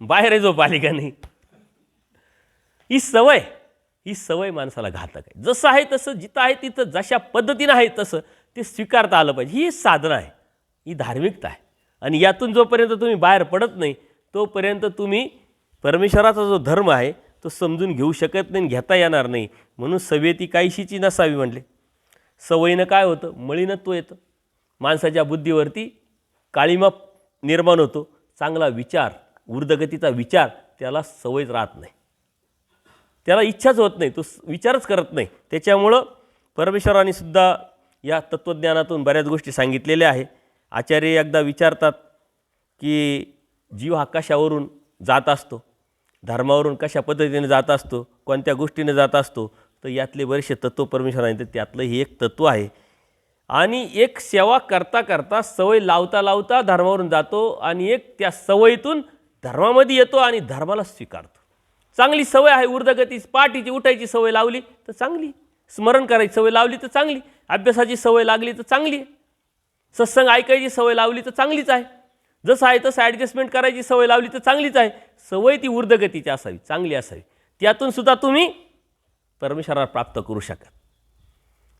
बाहेर झोप आली का नाही. ही सवय माणसाला घातक आहे. जसं आहे तसं, जिथं आहे तिथं, जशा पद्धतीनं आहे तसं ते स्वीकारता आलं पाहिजे. ही साधना आहे, ही धार्मिकता आहे. आणि यातून जोपर्यंत तुम्ही बाहेर पडत नाही तोपर्यंत तुम्ही परमेश्वराचा जो धर्म आहे तो समजून घेऊ शकत नाही, घेता येणार नाही. म्हणून सवय ती काहीशीची नसावी म्हणले. सवयीनं काय होतं, मळीनत्व येतं, माणसाच्या बुद्धीवरती काळिमा निर्माण होतो. चांगला विचार, ऊर्ध्वगतीचा विचार त्याला सवयच राहत नाही, त्याला इच्छाच होत नाही, तो विचारच करत नाही. त्याच्यामुळं परमेश्वराने सुद्धा या तत्त्वज्ञानातून बऱ्याच गोष्टी सांगितलेल्या आहे. आचार्य एकदा विचारतात की जीव हा कशावरून जात असतो, धर्मावरून कशा पद्धतीने जात असतो, कोणत्या गोष्टीने जात असतो. तर यातले बरेचसे तत्त्व परमेश्वराने, तर त्यातलं हे एक तत्त्व आहे. आणि एक सेवा करता करता सवय लावता लावता धर्मावरून जातो आणि एक त्या सवयीतून धर्मामध्ये येतो आणि धर्माला स्वीकारतो. चांगली सवय आहे, ऊर्ध्वगती पहाटेची उठायची सवय लावली तर चांगली, स्मरण करायची सवय लावली तर चांगली, अभ्यासाची सवय लागली तर चांगली आहे, सत्संग ऐकायची सवय लावली तर चांगलीच आहे, जसं आहे तसं ॲडजस्टमेंट करायची सवय लावली तर चांगलीच आहे. सवय ती ऊर्ध्वगतीची असावी, चांगली असावी. त्यातून सुद्धा तुम्ही परमेश्वराला प्राप्त करू शकता.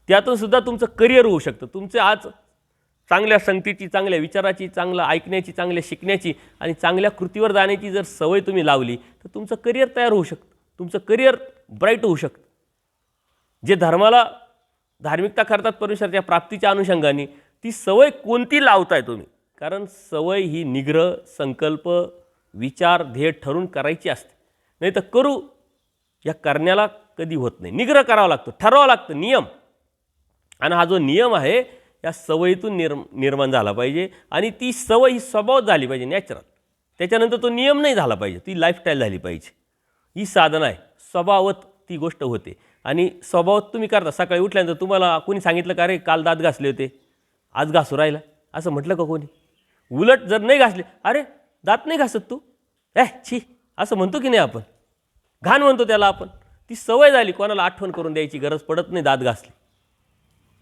त्यातून सुद्धा तुमचं करिअर होऊ शकतं. तुमचे आज चांगल्या संगतीची, चांगल्या विचाराची, चांगलं ऐकण्याची, चांगल्या शिकण्याची आणि चांगल्या कृतीवर जाण्याची जर सवय तुम्ही लावली तर तुमचं करिअर तयार होऊ शकतं, तुमचं करिअर ब्राईट होऊ शकतं. जे धर्माला धार्मिकता करतात परमेश्वराच्या प्राप्तीच्या अनुषंगाने, ती सवय कोणती लावताय तुम्ही. कारण सवय ही निग्रह, संकल्प, विचार, ध्येय ठरवून करायची असते. नाही तर करू या करण्याला कधी होत नाही. निग्रह करावा लागतो, ठरवावं लागतं नियम. आणि हा जो नियम आहे या सवयीतून निर्माण झाला पाहिजे आणि ती सवय ही स्वभावात झाली पाहिजे, नॅचरल. त्याच्यानंतर तो नियम नाही झाला पाहिजे, ती लाईफस्टाईल झाली पाहिजे. ही साधना आहे, स्वभावात ती गोष्ट होते. आणि स्वभावात तुम्ही करता, सकाळी उठल्यानंतर तुम्हाला कोणी सांगितलं का रे काल दात घासले होते, आज घासू राहिला, असं म्हटलं का कोणी? उलट जर नाही घासले, अरे दात नाही घासत तू, छी, असं म्हणतो की नाही आपण? घाण म्हणतो त्याला आपण. ती सवय झाली, कोणाला आठवण करून द्यायची गरज पडत नाही दात घासले.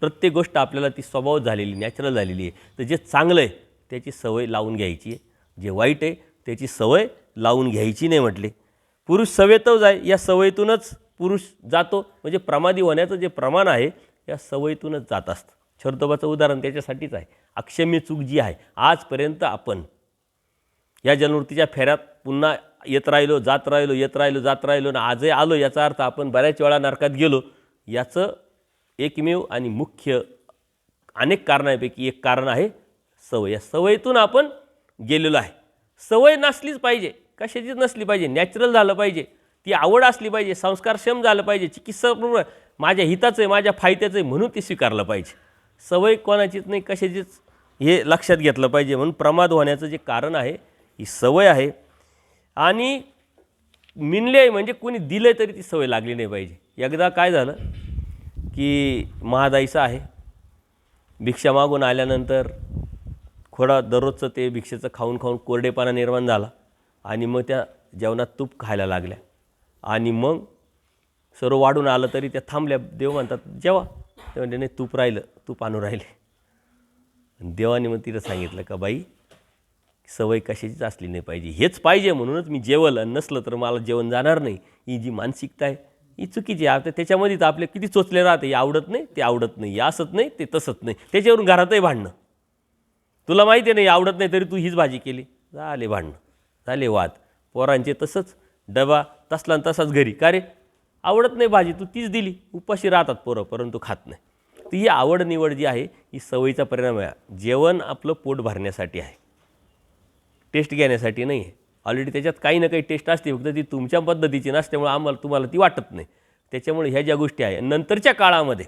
प्रत्येक गोष्ट आपल्याला ती स्वभाव झालेली, नॅचरल झालेली आहे. तर जे चांगलं आहे त्याची सवय लावून घ्यायची आहे, जे वाईट आहे त्याची सवय लावून घ्यायची नाही म्हटले. पुरुष सवेतव जाय, या सवयीतूनच पुरुष जातो. म्हणजे प्रमादी होण्याचं जे प्रमाण आहे या सवयीतूनच जात असतं. छरतोबाचं उदाहरण त्याच्यासाठीच आहे. अक्षम्य चूक जी आहे, आजपर्यंत आपण या जन्मवृत्तीच्या फेऱ्यात पुन्हा येत राहिलो, जात राहिलो, येत राहिलो, जात राहिलो ना आजही आलो, याचा अर्थ आपण बऱ्याच वेळा नरकात गेलो. याचं एकमेव आणि मुख्य अनेक कारणांपैकी एक कारण आहे सवय. या सवयीतून आपण गेलेलो आहे. सवय नसलीच पाहिजे, कशाचीच नसली पाहिजे, नॅचरल झालं पाहिजे, ती आवड असली पाहिजे, संस्कारक्षम झालं पाहिजे, चिकित्सा माझ्या हिताचं आहे, माझ्या फायद्याचं आहे म्हणून ती स्वीकारलं पाहिजे. सवय कोणाचीच नाही, कशाचीच, हे लक्षात घेतलं पाहिजे. म्हणून प्रमाद होण्याचं जे कारण आहे ही सवय आहे. आणि मिनले म्हणजे कोणी दिलं तरी ती सवय लागली नाही पाहिजे. एकदा काय झालं की महादाईचं आहे, भिक्षा मागून आल्यानंतर थोडा दररोजचं ते भिक्षेचं खाऊन खाऊन कोरडेपणा निर्माण झाला आणि मग त्या जेवणात तूप खायला लागल्या. आणि मग सर्व वाढून आलं तरी त्या थांबल्या. देव म्हणतात जेव्हा, ते म्हणजे नाही तूप राहिलं, तूप आणू राहिले. देवाने मग तिला सांगितलं का बाई सवय कशाचीच असली नाही पाहिजे, हेच पाहिजे म्हणूनच मी जेवल, आणि नसलं तर मला जेवण जाणार नाही. ही जी मानसिकता आहे ही चुकीची आहे. आता त्याच्यामध्ये तर आपले किती चोचले राहते, हे आवडत नाही, ते आवडत नाही, हे असत नाही, ते तसंच नाही. त्याच्यावरून घरातही भांडणं. तुला माहिती नाही आवडत नाही तरी तू हीच भाजी केली, झाले भांडणं, झाले वाद. पोरांचे तसंच, डबा तसला तसाच घरी, का रे आवडत नाही भाजी, तू तीच दिली. उपाशी राहतात पोरं परंतु खात नाही. तर ही आवड निवड जी आहे ही सवयीचा परिणाम आहे. जेवण आपलं पोट भरण्यासाठी आहे, टेस्ट घेण्यासाठी नाही आहे. ऑलरेडी त्याच्यात काही ना काही टेस्ट असते, फक्त ती तुमच्या पद्धतीची नसल्यामुळे तुम्हाला ती वाटत नाही. त्याच्यामुळे ह्या ज्या गोष्टी आहे, नंतरच्या काळामध्ये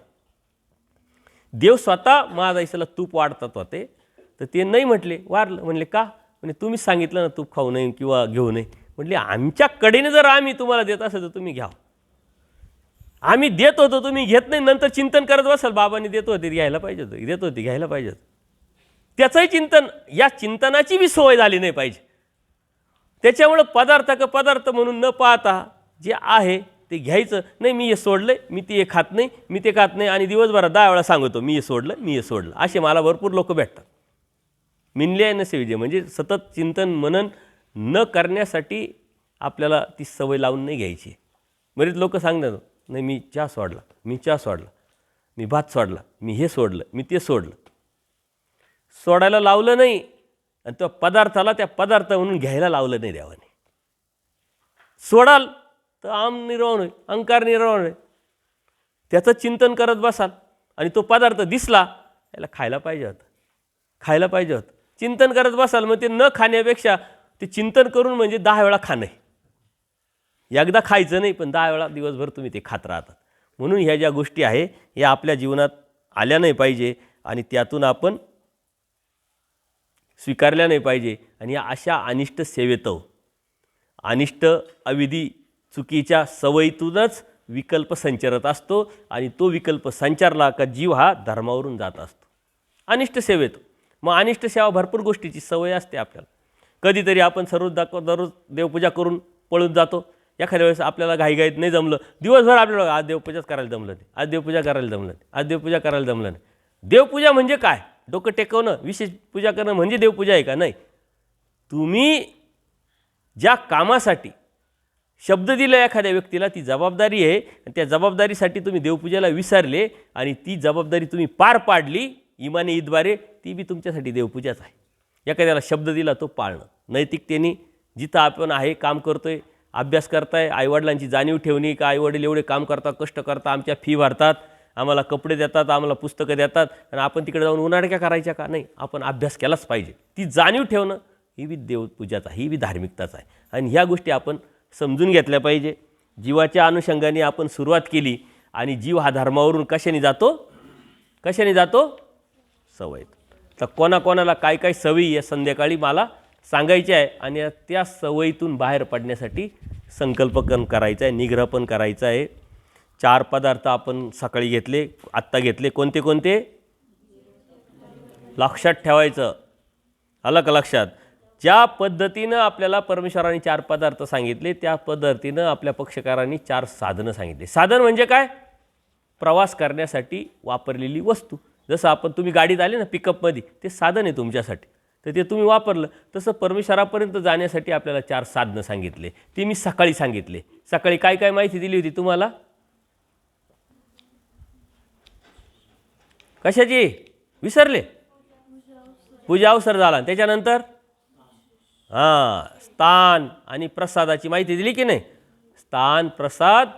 देव स्वतः महादाईसाला तूप वाढतात होते, तर ते नाही म्हटले, वारलं. म्हणले का? म्हणजे तुम्हीच सांगितलं ना तूप खाऊ नये किंवा घेऊ नये. म्हटले आमच्या कडेने जर आम्ही तुम्हाला देत असेल तर तुम्ही घ्या. आम्ही देत होतो, तुम्ही घेत नाही, नंतर चिंतन करत बसाल बाबांनी देत होते घ्यायला पाहिजे होतं, देत होते घ्यायला पाहिजे होतं. त्याचंही चिंतन, या चिंतनाची बी सवय झाली नाही पाहिजे. त्याच्यामुळं पदार्थ म्हणून न पाहता जे आहे ते घ्यायचं नाही. मी हे सोडलं, मी ते हे खात नाही, मी ते खात नाही, आणि दिवसभरात 10 वेळा सांगतो मी हे सोडलं, मी हे सोडलं. असे मला भरपूर लोक भेटतात. मिनले नसेविजे म्हणजे सतत चिंतन मनन न करण्यासाठी आपल्याला ती सवय लावून नाही घ्यायची. बरेच लोक सांगतात नाही मी चहा सोडला, मी चहा सोडला, मी भात सोडला, मी हे सोडलं, मी ते सोडलं. सोडायला लावलं नाही आणि त्या पदार्थाला त्या पदार्थ म्हणून घ्यायला लावलं नाही देवाने. सोडाल तर आम निर्माण होईल, अहंकार निर्माण होईल. त्याचं चिंतन करत बसाल आणि तो पदार्थ दिसला, याला खायला पाहिजे होतं, खायला पाहिजे होतं. चिंतन करत बसाल, मग ते न खाण्यापेक्षा ते चिंतन करून म्हणजे 10 वेळा खाणं आहे. एकदा खायचं नाही, पण 10 वेळा दिवसभर तुम्ही ते खात राहतात. म्हणून ह्या ज्या गोष्टी आहे या आपल्या जीवनात आल्या नाही पाहिजे आणि त्यातून आपण स्वीकारल्या नाही पाहिजे. आणि या अशा अनिष्ट सेवेतव, अनिष्ट अविधी चुकीच्या सवयीतूनच विकल्प संचारत असतो आणि तो विकल्प संचारला का जीव हा धर्मावरून जात असतो अनिष्ट सेवेत. मग अनिष्ट सेवा भरपूर गोष्टीची सवय असते आपल्याला. कधीतरी आपण दररोज देवपूजा करून पळून जातो. एखाद्या वेळेस आपल्याला घाईघाईत नाही जमलं, दिवसभर आपल्याला आज देवपूजाच करायला जमलं नाही, आज देवपूजा करायला जमलं नाही, आज देवपूजा करायला जमलं नाही. देवपूजा म्हणजे काय? डोकं टेकवणं, विशेष पूजा करणं म्हणजे देवपूजा आहे का? नाही. तुम्ही ज्या कामासाठी शब्द दिला एखाद्या व्यक्तीला ती जबाबदारी आहे, आणि त्या जबाबदारीसाठी तुम्ही देवपूजेला विसरले आणि ती जबाबदारी तुम्ही पार पाडली इमाने ईद्वारे, ती बी तुमच्यासाठी देवपूजाच आहे. एखाद्याला शब्द दिला तो पाळणं नैतिकतेने. जिथं आपण आहे, काम करतोय, अभ्यास करताय, आईवडिलांची जाणीव ठेवणी का आईवडील एवढे काम करतात, कष्ट करतात, आमच्या फी भरतात, आम्हाला कपडे देतात, आम्हाला पुस्तकं देतात, आणि आपण तिकडे जाऊन उन्हाळक्या करायच्या का? नाही, आपण अभ्यास केलाच पाहिजे. ती जाणीव ठेवणं ही बी देवपूजाच आहे, ही बी धार्मिकताच आहे. आणि ह्या गोष्टी आपण समजून घेतल्या पाहिजे. जीवाच्या अनुषंगाने आपण सुरुवात केली आणि जीव हा धर्मावरून कशाने जातो? कशाने जातो? सवय. तर कोणाकोणाला काय काय सवयी या संध्याकाळी मला सांगायची आहे आणि त्या सवयीतून बाहेर पडण्यासाठी संकल्प पण करायचा आहे, निग्रह पण करायचा आहे. 4 पदार्थ आपण सकाळी घेतले, आत्ता घेतले. कोणते कोणते लक्षात ठेवायचं, आलं का लक्षात? ज्या पद्धतीनं आपल्याला परमेश्वरांनी 4 पदार्थ सांगितले त्या पद्धतीनं आपल्या पक्षकारांनी 4 साधनं सांगितले. साधन म्हणजे काय? प्रवास करण्यासाठी वापरलेली वस्तू. जसं आपण तुम्ही गाडीत आले ना पिकअपमध्ये, ते साधन आहे तुमच्यासाठी, तर ते तुम्ही वापरलं. तसं परमेश्वरापर्यंत जाण्यासाठी आपल्याला 4 साधनं सांगितले. ती मी सकाळी सांगितले. सकाळी काय काय माहिती दिली होती तुम्हाला? कशाची? विसरले? पूजा अवसर झाला. त्याच्यानंतर स्थान आणि प्रसादाची माहिती दिली की नाही? स्थान प्रसाद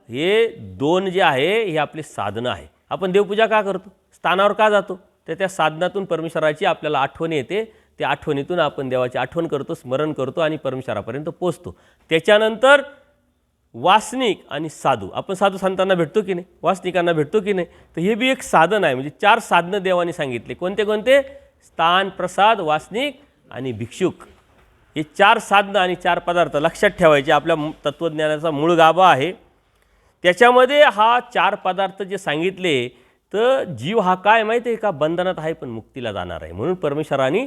हे 2 जे आहे हे आपले साधनं आहे. आपण देवपूजा का करतो? स्थानावर का जातो? तर त्या साधनातून परमेश्वराची आपल्याला आठवण येते. त्या आठवणीतून आपण देवाची आठवण करतो, स्मरण करतो आणि परमेश्वरापर्यंत पोचतो. त्याच्यानंतर वासनिक आणि साधू. आपण साधू संतांना भेटतो की नाही? वासनिकांना भेटतो की नाही? तर हे बी एक साधन आहे. म्हणजे 4 साधनं देवाने सांगितले. कोणते कोणते? स्थान, प्रसाद, वासनिक आणि भिक्षुक. हे 4 साधनं आणि 4 पदार्थ लक्षात ठेवायचे. आपल्या तत्त्वज्ञानाचा मूळ गाभा आहे. त्याच्यामध्ये हा 4 पदार्थ जे सांगितले, तर जीव हा काय माहिती आहे का? बंधनात आहे पण मुक्तीला जाणार आहे. म्हणून परमेश्वराने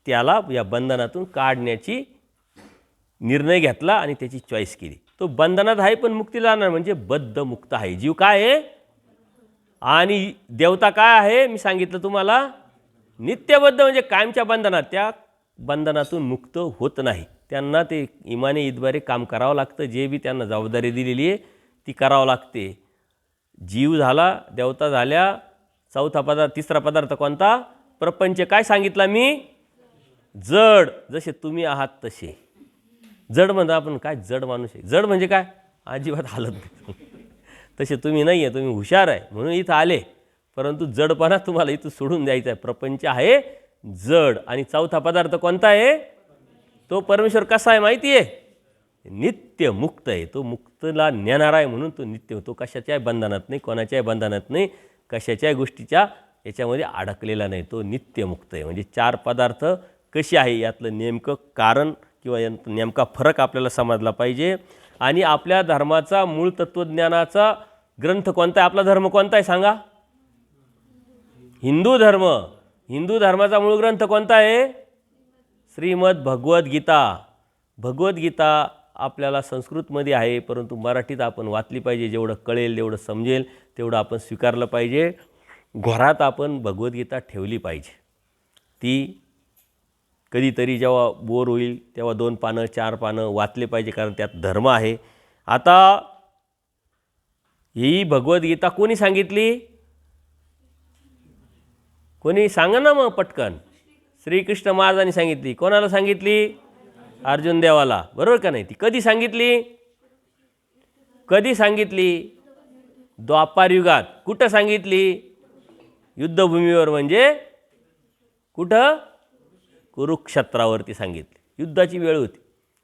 त्याला या बंधनातून काढण्याची निर्णय घेतला आणि त्याची चॉईस केली. तो बंधनात आहे पण मुक्तीला जाणार म्हणजे बद्धमुक्त आहे. जीव काय आहे? आणि देवता काय आहे? मी सांगितलं तुम्हाला, नित्यबद्ध म्हणजे कायमच्या बंधनात. त्या बंधनातून मुक्त होत नाही. त्यांना ते इमाने ईदद्वारे काम करावं लागतं. जे बी त्यांना जबाबदारी दिलेली आहे ती करावं लागते. जीव झाला, देवता झाल्या. 4था पदार्थ, 3रा पदार्थ कोणता? प्रपंच. काय सांगितला मी? जड. जसे तुम्ही आहात तसे. जड म्हणजे आपण काय? जड माणूस आहे. जड म्हणजे काय? अजिबात हालत नाही. तसे तुम्ही नाही आहे, तुम्ही हुशार आहे म्हणून इथं आले, परंतु जडपणा तुम्हाला इथं सोडून द्यायचा आहे. प्रपंच आहे जड. आणि 4था पदार्थ कोणता आहे? तो परमेश्वर कसा आहे माहिती आहे? नित्य मुक्त आहे. तो मुक्तला नेणारा आहे म्हणून तो नित्य. तो कशाच्याही बंधनात नाही, कोणाच्याही बंधनात नाही, कशाच्याही गोष्टीच्या याच्यामध्ये अडकलेला नाही. तो नित्य मुक्त आहे. म्हणजे 4 पदार्थ कशी आहे यातलं नेमकं कारण किंवा नेमका फरक आपल्याला समजला पाहिजे. आणि आपल्या धर्माचा मूळ तत्त्वज्ञानाचा ग्रंथ कोणता आहे? आपला धर्म कोणता आहे सांगा? हिंदू धर्म. हिंदू धर्माचा मूळ ग्रंथ कोणता आहे? श्रीमद भगवद्गीता. भगवद्गीता आपल्याला संस्कृतमध्ये आहे, परंतु मराठीत आपण वाचली पाहिजे. जेवढं कळेल, जेवढं समजेल तेवढं आपण स्वीकारलं पाहिजे. घरात आपण भगवद्गीता ठेवली पाहिजे. ती कधीतरी जेव्हा बोर होईल तेव्हा 2 पानं 4 पानं वाचले पाहिजे, कारण त्यात धर्म आहे. आता ही भगवद्गीता कोणी सांगितली? कोणी सांगा ना मग पटकन. श्रीकृष्ण महाराजांनी सांगितली. कोणाला सांगितली? अर्जुन देवाला. बरोबर का नाही? ती कधी सांगितली? कधी सांगितली? द्वापार युगात. कुठं सांगितली? युद्धभूमीवर. म्हणजे कुठं? कुरुक्षेत्रावरती सांगितली. युद्धाची वेळ होती.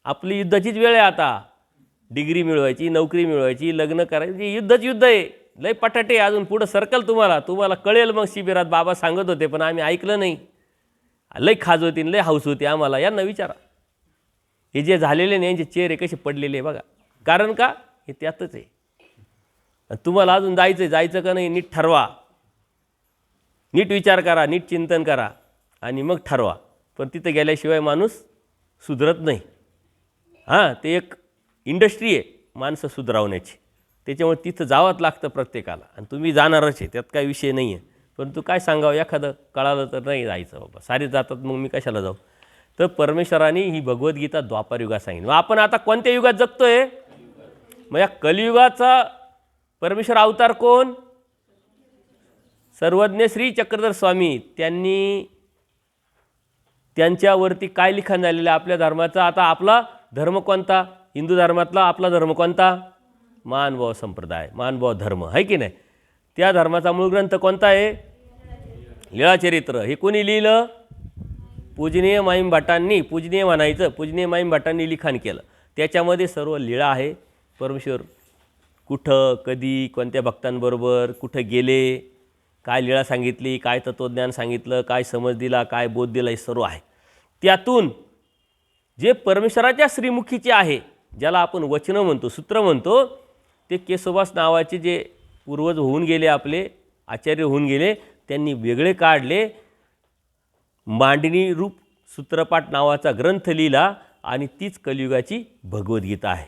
आपली युद्धाचीच वेळ आहे आता. डिग्री मिळवायची, नोकरी मिळवायची, लग्न करायची. युद्ध आहे. लय पटाटे. अजून पुढं सरकल तुम्हाला कळेल मग. शिबिरात बाबा सांगत होते पण आम्ही ऐकलं नाही. लय खाज होती, लय हाऊस होती आम्हाला. यांना विचारा. हे जे झालेले नाही यांचे चेहरे कसे पडलेले बघा. कारण का? हे त्यातच आहे. तुम्हाला अजून जायचं का नाही नीट ठरवा. नीट विचार करा, नीट चिंतन करा आणि मग ठरवा. पण तिथं गेल्याशिवाय माणूस सुधरत नाही. ते एक इंडस्ट्री आहे माणसं सुधरवण्याची. त्याच्यामुळे तिथं जावंच लागतं प्रत्येकाला. आणि तुम्ही जाणारच आहे, त्यात काही विषय नाही आहे. परंतु काय सांगावं, एखादं कळालं तर नाही जायचं बाबा. सारे जातात मग मी कशाला जाऊ. तर परमेश्वराने ही भगवद्गीता द्वापार युगात सांगितली. मग आपण आता कोणत्या युगात जगतोय? मग या कलियुगाचा परमेश्वर अवतार कोण? सर्वज्ञ श्री चक्रधर स्वामी. त्यांच्यावरती काय लिखाण झालेलं आहे आपल्या धर्माचं? आता आपला धर्म कोणता? हिंदू धर्मातला आपला धर्म कोणता? महानुभाव संप्रदाय, महानुभाव धर्म आहे की नाही? त्या धर्माचा मूळ ग्रंथ कोणता आहे? लीळाचरित्र. हे कोणी लिहिलं? पूजनीय माईम भटांनी. पूजनीय म्हणायचं, पूजनीय माईम भटांनी लिखाण केलं. त्याच्यामध्ये सर्व लीळा आहे. परमेश्वर कुठं, कधी, कोणत्या भक्तांबरोबर कुठं गेले काय लीळा सांगितली, काय तत्त्वज्ञान सांगितलं, काय समज दिला, काय बोध दिला, हे सर्व आहे. त्यातून जे परमेश्वराच्या श्रीमुखीचे आहे, ज्याला आपण वचनं म्हणतो, सूत्र म्हणतो, ते केशवदास नावाचे जे पूर्वज होऊन गेले, आपले आचार्य होऊन गेले, त्यांनी वेगळे काढले. मांडणी रूप सूत्रपाठ नावाचा ग्रंथ लिहिला आणि तीच कलियुगाची भगवद्गीता आहे.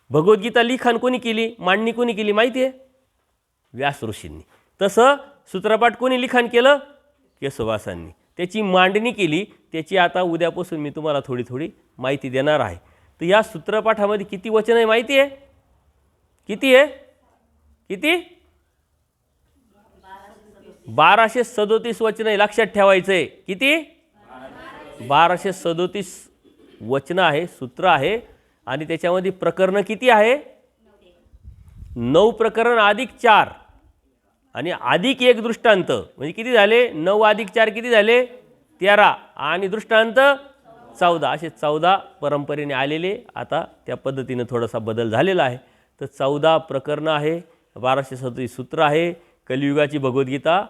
भगवद्गीता लिखाण कोणी केली, मांडणी कोणी केली माहिती आहे? व्यास ऋषींनी. तसं सूत्रपाठ कोणी लिखाण केलं? केशवदासांनी. त्याची मांडणी केली. त्याची आता उद्यापासून मी तुम्हाला थोडी थोडी माहिती देणार आहे. तर या सूत्रपाठामध्ये किती वचन आहे माहिती आहे? किती आहे? किती? 1237 वचन आहे. लक्षात ठेवायचं आहे. किती? 1237 वचनं आहे, सूत्र आहे. आणि त्याच्यामध्ये प्रकरणं किती आहे? 9 प्रकरण अधिक 4 आणि अधिक 1 दृष्टांत, म्हणजे किती झाले? 9 अधिक 4 किती झाले? 13 आणि दृष्टांत 14. असे 14 परंपरेने आलेले. आता त्या पद्धतीने थोडासा बदल झालेला आहे. तर 14 प्रकरणं आहे, 1237 सूत्र आहे. कलियुगाची भगवद्गीता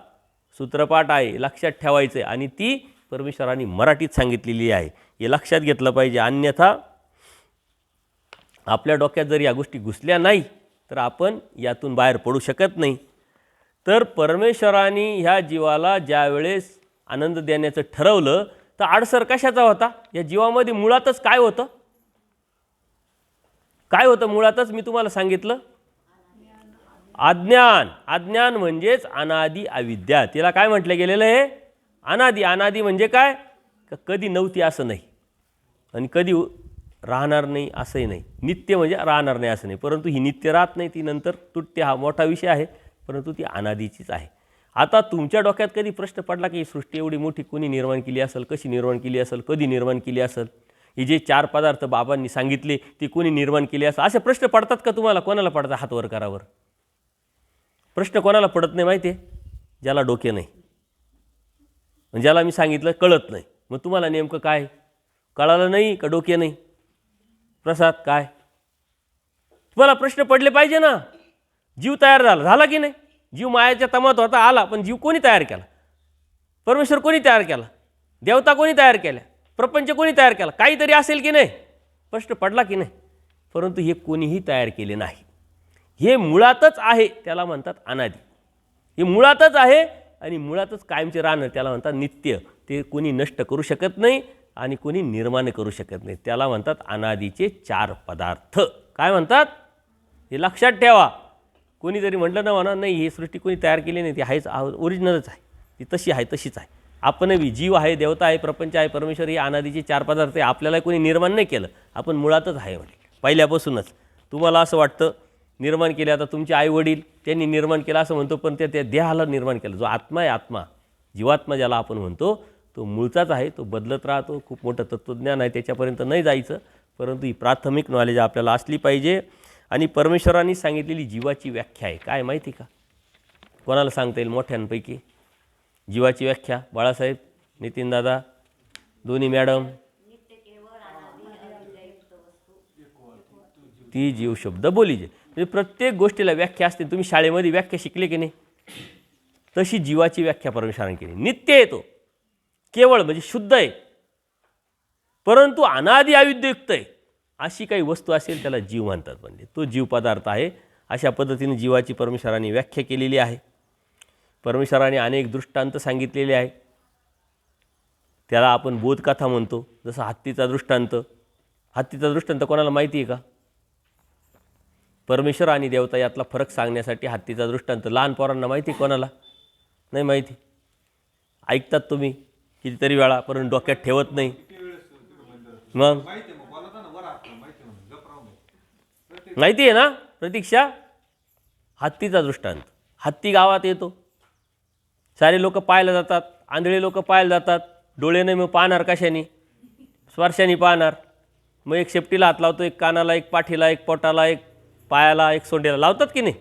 सूत्रपाठ आहे, लक्षात ठेवायचं आहे. आणि ती परमेश्वरांनी मराठीत सांगितलेली आहे, हे लक्षात घेतलं पाहिजे. अन्यथा आपल्या डोक्यात जर या गोष्टी घुसल्या नाही तर आपण यातून बाहेर पडू शकत नाही. तर परमेश्वरांनी ह्या जीवाला ज्या वेळेस आनंद देण्याचं ठरवलं, तर आडसर कशाचा होता? या जीवामध्ये मुळातच काय होतं? काय होतं मुळातच? मी तुम्हाला सांगितलं, अज्ञान. अज्ञान म्हणजेच अनादि अविद्या. तिला काय म्हटलं गेलेलं आहे? अनादि. अनादि म्हणजे काय? कधी नव्हती असं नाही आणि कधी राहणार नाही असंही नाही. नित्य म्हणजे राहणार नाही असं नाही, परंतु ही नित्य राहत नाही, ती नंतर तुटते, हा मोठा विषय आहे, परंतु ती अनादीचीच आहे. आता तुमच्या डोक्यात कधी प्रश्न पडला की ही सृष्टी एवढी मोठी कोणी निर्माण केली असेल, कशी निर्माण केली असेल, कधी निर्माण केली असेल, ही जे 4 पदार्थ बाबांनी सांगितले ती कोणी निर्माण केली असेल, असे प्रश्न पडतात का तुम्हाला? कोणाला पडतात? हात वर करावर. प्रश्न कोणाला पडत नाही माहिती आहे? ज्याला डोके नाही, ज्याला मी सांगितलं कळत नाही. मग तुम्हाला नेमकं काय कळालं नाही का डोके नाही? प्रसाद काय? तुम्हाला प्रश्न पडले पाहिजे ना. जीव तयार झाला की नाही? जीव मायाच्या तमात होता, आला, पण जीव कोणी तयार केला? परमेश्वर कोणी तयार केला? देवता कोणी तयार केल्या? प्रपंच कोणी तयार केला? काहीतरी असेल की नाही? प्रश्न पडला की नाही? परंतु हे कोणीही तयार केले नाही. हे मुळातच आहे, त्याला म्हणतात अनादि. हे मुळातच आहे आणि मुळातच कायमचे राहणं, त्याला म्हणतात नित्य. ते कोणी नष्ट करू शकत नाही आणि कोणी निर्माण करू शकत नाही. त्याला म्हणतात अनादीचे 4 पदार्थ. काय म्हणतात? हे लक्षात ठेवा. कोणीतरी म्हटलं ना म्हणा, नाही ही सृष्टी कोणी तयार केली नाही, ती आहेच, ओरिजिनलच आहे, ती तशी आहे, तशीच आहे. आपणही जीव आहे, देवता आहे, प्रपंच आहे, परमेश्वर, हे अनादीचे 4 पदार्थ आहे. आपल्याला कोणी निर्माण नाही केलं, आपण मुळातच आहे म्हणजे पहिल्यापासूनच. तुम्हाला असं वाटतं निर्माण केले, आता तुमचे आई वडील त्यांनी निर्माण केलं असं म्हणतो, पण त्या देहाला निर्माण केलं. जो आत्मा आहे, आत्मा, जीवात्मा ज्याला आपण म्हणतो, तो मूळचाच आहे, तो बदलत राहतो. खूप मोठं तत्त्वज्ञान आहे, त्याच्यापर्यंत नाही जायचं, परंतु ही प्राथमिक नॉलेज आपल्याला असली पाहिजे. आणि परमेश्वरांनी सांगितलेली जीवाची व्याख्या आहे काय माहिती का? कोणाला सांगता येईल मोठ्यांपैकी जीवाची व्याख्या? बाळासाहेब, नितीनदादा, दोन्ही मॅडम. ती जीव शब्द बोलीजे. म्हणजे प्रत्येक गोष्टीला व्याख्या असते. तुम्ही शाळेमध्ये व्याख्या शिकले की नाही? तशी जीवाची व्याख्या परमेश्वराने केली. नित्य आहे तो, केवळ म्हणजे शुद्ध आहे, परंतु अनादि अविद्युक्त आहे. अशी काही वस्तू असेल त्याला जीव म्हणतात, म्हणजे तो जीव पदार्थ आहे. अशा पद्धतीने जीवाची परमेश्वराने व्याख्या केलेली आहे. परमेश्वराने अनेक दृष्टांत सांगितलेले आहे. त्याला आपण बोधकथा म्हणतो. जसं हत्तीचा दृष्टांत. हत्तीचा दृष्टांत कोणाला माहिती आहे का? परमेश्वर आणि देवता यातला फरक सांगण्यासाठी हत्तीचा दृष्टांत. लहान पोरांना माहिती, कोणाला नाही माहिती? ऐकतात तुम्ही कितीतरी वेळा, परंतु डोक्यात ठेवत नाही. मग माहिती आहे ना प्रतीक्षा? हत्तीचा दृष्टांत. हत्ती गावात येतो, सारे लोक पाहायला जातात, आंधळे लोक पाहायला जातात. डोळे नाही, मग पाहणार कशाने? स्पर्शाने पाहणार. मग एक शेपटीला हात लावतो, एक कानाला, एक पाठीला, एक पोटाला, एक पायाला, एक सोंडेला लावतात की नाही?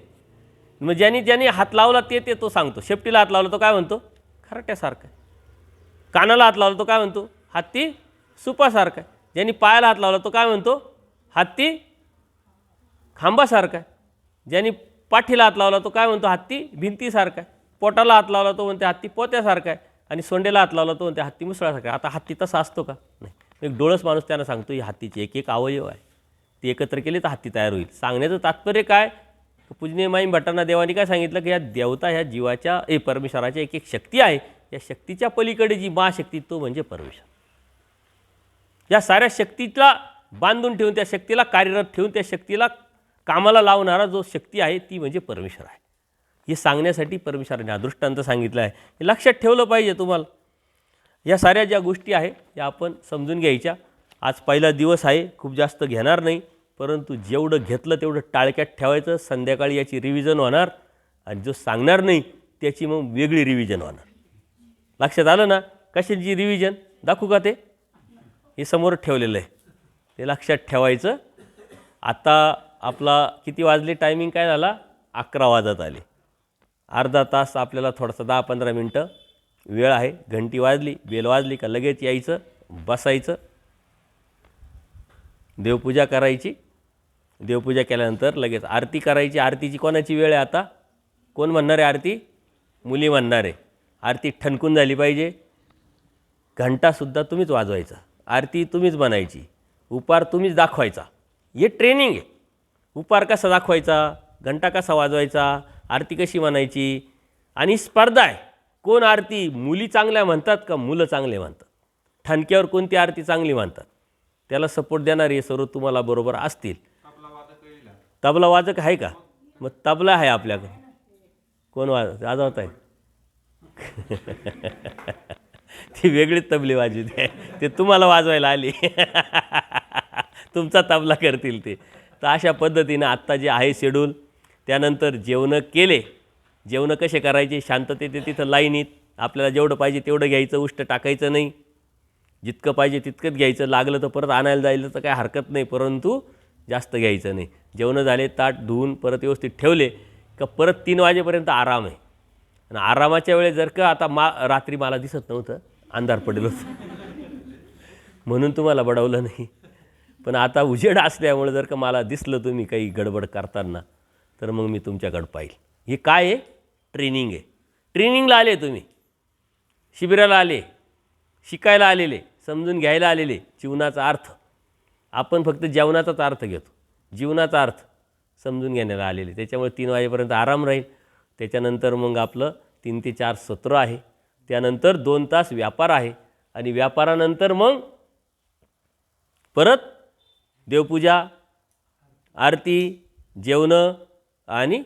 मग ज्यांनी हात लावला ते तो सांगतो. शेपटीला हात लावला तो काय म्हणतो? खरट्यासारखं. कानाला हात लावला तो काय म्हणतो? हत्ती सुपासारखा आहे. ज्यांनी पायाला हात लावला तो काय म्हणतो? हत्ती खांबासारखा आहे. ज्यांनी पाठीला हात लावला तो काय म्हणतो? हत्ती भिंतीसारखा आहे. पोटाला हात लावला तो म्हणते हत्ती पोत्यासारखा आहे, आणि सोंडेला हात लावला तो म्हणते हत्ती मुसळासारखा आहे. आता हत्ती तसा असतो का? नाही. एक डोळस माणूस त्यांना सांगतो ही हत्तीची एक एक अवयव आहे, ती एकत्र केली तर हत्ती तयार होईल. सांगण्याचं तात्पर्य काय? पूजनीय माई भट्टांना देवानी काय सांगितलं की या देवता ह्या जीवाच्या परमेश्वराच्या एक एक शक्ती आहे, या शक्तीच्या पलीकडे जी महाशक्ती तो म्हणजे परमेश्वर. या साऱ्या शक्तीला बांधून ठेवून, त्या शक्तीला कार्यरत ठेवून, त्या शक्तीला कामाला लावणारा जो शक्ती आहे ती म्हणजे परमेश्वर आहे. हे सांगण्यासाठी परमेश्वराने हा दृष्टांत सांगितला आहे. हे लक्षात ठेवलं पाहिजे तुम्हाला. या साऱ्या ज्या गोष्टी आहे या आपण समजून घ्यायच्या. आज पहिला दिवस आहे, खूप जास्त घेणार नाही, परंतु जेवढं घेतलं तेवढं टाळक्यात ठेवायचं. संध्याकाळी याची रिव्हिजन होणार, आणि जो सांगणार नाही त्याची मग वेगळी रिव्हिजन होणार. लक्षात आलं ना? कशाची रिव्हिजन दाखवू का? ते हे समोर ठेवलेलं आहे, ते लक्षात ठेवायचं. आता आपला किती वाजले? टायमिंग काय झाला? 11 वाजत आले. अर्धा तास आपल्याला थोडासा 10-15 मिनटं वेळ आहे. घंटी वाजली, बेल वाजली का लगेच यायचं, बसायचं, देवपूजा करायची. देवपूजा केल्यानंतर लगेच आरती करायची. आरतीची कोणाची वेळ आहे आता? कोण म्हणणार आहे आरती? मुली म्हणणार आहे. आरती ठणकून झाली पाहिजे. घंटासुद्धा तुम्हीच वाजवायचा, आरती तुम्हीच बनायची, उपार तुम्हीच दाखवायचा. हे ट्रेनिंग आहे. उपार कसा दाखवायचा, घंटा कसा वाजवायचा, आरती कशी म्हणायची. आणि स्पर्धा आहे, कोण आरती मुली चांगल्या म्हणतात का मुलं चांगले म्हणतात, ठणक्यावर कोणती आरती चांगली म्हणतात, त्याला सपोर्ट देणारे सर्व तुम्हाला बरोबर असतील. तबला वाजक आहे का? मग तबला आहे आपल्याकडे. कोण वाजवत आहे? ती वेगळीच तबली वाजवते, ते तुम्हाला वाजवायला आली. तुमचा तबला करतील ते. तर अशा पद्धतीनं आत्ता जे आहे शेड्यूल, त्यानंतर जेवणं केले. जेवणं कसे करायचे? शांततेत तिथं लाईनीत. आपल्याला जेवढं पाहिजे तेवढं घ्यायचं, उष्ट टाकायचं नाही. जितकं पाहिजे तितकंच घ्यायचं. लागलं तर परत आणायला जायला तर काय हरकत नाही, परंतु जास्त घ्यायचं नाही. जेवणं झाले, ताट धुवून परत व्यवस्थित ठेवले का परत 3 वाजेपर्यंत आराम आहे. आणि आरामाच्या वेळेस जर का आता रात्री मला दिसत नव्हतं, अंधार पडेल होतं, म्हणून तुम्हाला बडवलं नाही. पण आता उजेड असल्यामुळे जर का मला दिसलं तुम्ही काही गडबड करताना, तर मग मी तुमच्याकडं पाहिल. हे काय आहे? ट्रेनिंग आहे. ट्रेनिंगला आले तुम्ही, शिबिराला आले, शिकायला आलेले, समजून घ्यायला आलेले. जीवनाचा अर्थ आपण फक्त जेवणाचाच अर्थ घेतो, जीवनाचा अर्थ समजून घेण्याला आलेले. त्याच्यामुळे 3 वाजेपर्यंत आराम राहील. त्याच्यानंतर मग आपलं 3 ते 4 सत्र आहे. त्यानंतर 2 तास व्यापार आहे. आणि व्यापारानंतर मग परत देवपूजा, आरती, जेवणं आणि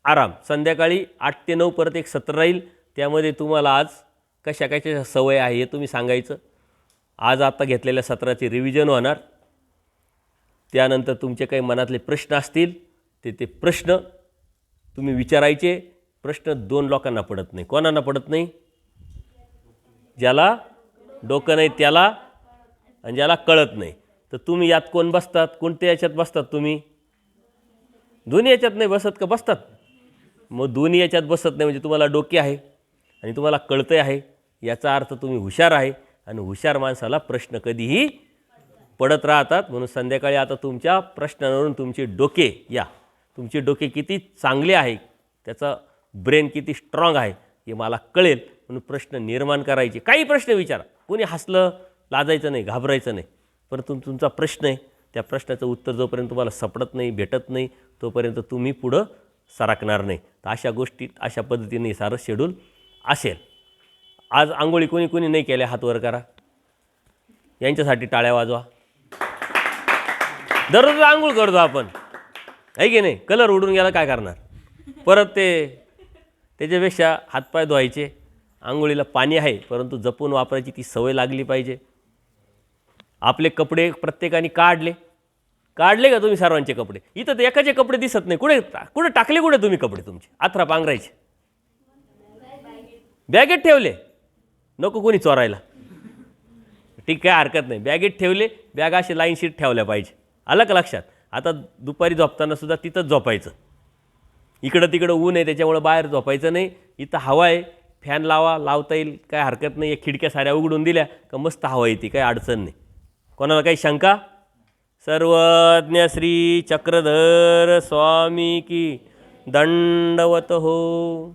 आराम. संध्याकाळी 8 ते 9 परत एक सत्र राहील. त्यामध्ये तुम्हाला आज कशा कशा सवय आहे हे तुम्ही सांगायचं. आज आता घेतलेल्या सत्राची रिव्हिजन होणार. त्यानंतर तुमचे काही मनातले प्रश्न असतील ते प्रश्न तुम्ही विचारायचे. प्रश्न 2 लोकांना पडत नाही. कोणाला पडत नाही? ज्याला डोकं नाही त्याला, आणि ज्याला कळत नाही. तर तुम्ही यात कोण बसतात? कोणत्या याच्यात बसतात तुम्ही? दोन्ही याच्यात नाही बसत का? बसतात. मग दोन्ही याच्यात बसत नाही म्हणजे तुम्हाला डोके आहे आणि तुम्हाला कळते आहे, याचा अर्थ तुम्ही हुशार आहे. आणि हुशार माणसाला प्रश्न कधीही पडत राहतात. म्हणून संध्याकाळी आता तुमच्या प्रश्नांवरून तुमचे डोके, तुमचे डोके किती चांगले आहे, त्याचा ब्रेन किती स्ट्रॉंग आहे हे मला कळेल. म्हणून प्रश्न निर्माण करायचे. काही प्रश्न विचारा. कोणी हसलं, लाजायचं नाही, घाबरायचं नाही. परंतु तुमचा प्रश्न आहे, त्या प्रश्नाचं उत्तर जोपर्यंत तुम्हाला सापडत नाही, भेटत नाही, तोपर्यंत तुम्ही पुढं सरकणार नाही. तर अशा गोष्टीत अशा पद्धतीने सारं शेड्यूल असेल. आज आंघोळी कोणी कोणी नाही केल्या हात वर करा. यांच्यासाठी टाळ्या वाजवा. दररोज आंघोळ करतो आपण, आहे की नाही? कलर उडून गेला काय करणार? परत त्याच्यापेक्षा हातपाय धुवायचे. आंघोळीला पाणी आहे, परंतु जपून वापरायची ती सवय लागली पाहिजे. आपले कपडे प्रत्येकाने काढले का तुम्ही? सर्वांचे कपडे. इथं तर एकाचे कपडे दिसत नाही. कुठे टाकले? कुठे तुम्ही कपडे तुमचे? अथरा पांघरायचे बॅगेत ठेवले, नको कोणी चोरायला. ठीक आहे, हरकत नाही. बॅगेत ठेवले. बॅग असे लाईन शीट ठेवल्या पाहिजे. आलं का लक्षात? आता दुपारी झोपताना सुद्धा तिथंच झोपायचं. इकडं तिकडं ऊन आहे त्याच्यामुळं बाहेर झोपायचं नाही. इथं हवा आहे, फॅन लावता येईल, काय हरकत नाही. या खिडक्या साऱ्या उघडून दिल्या का मस्त हवा येते, काही अडचण नाही. कोणाला काही शंका? सर्वज्ञ श्री चक्रधर स्वामी की दंडवत हो.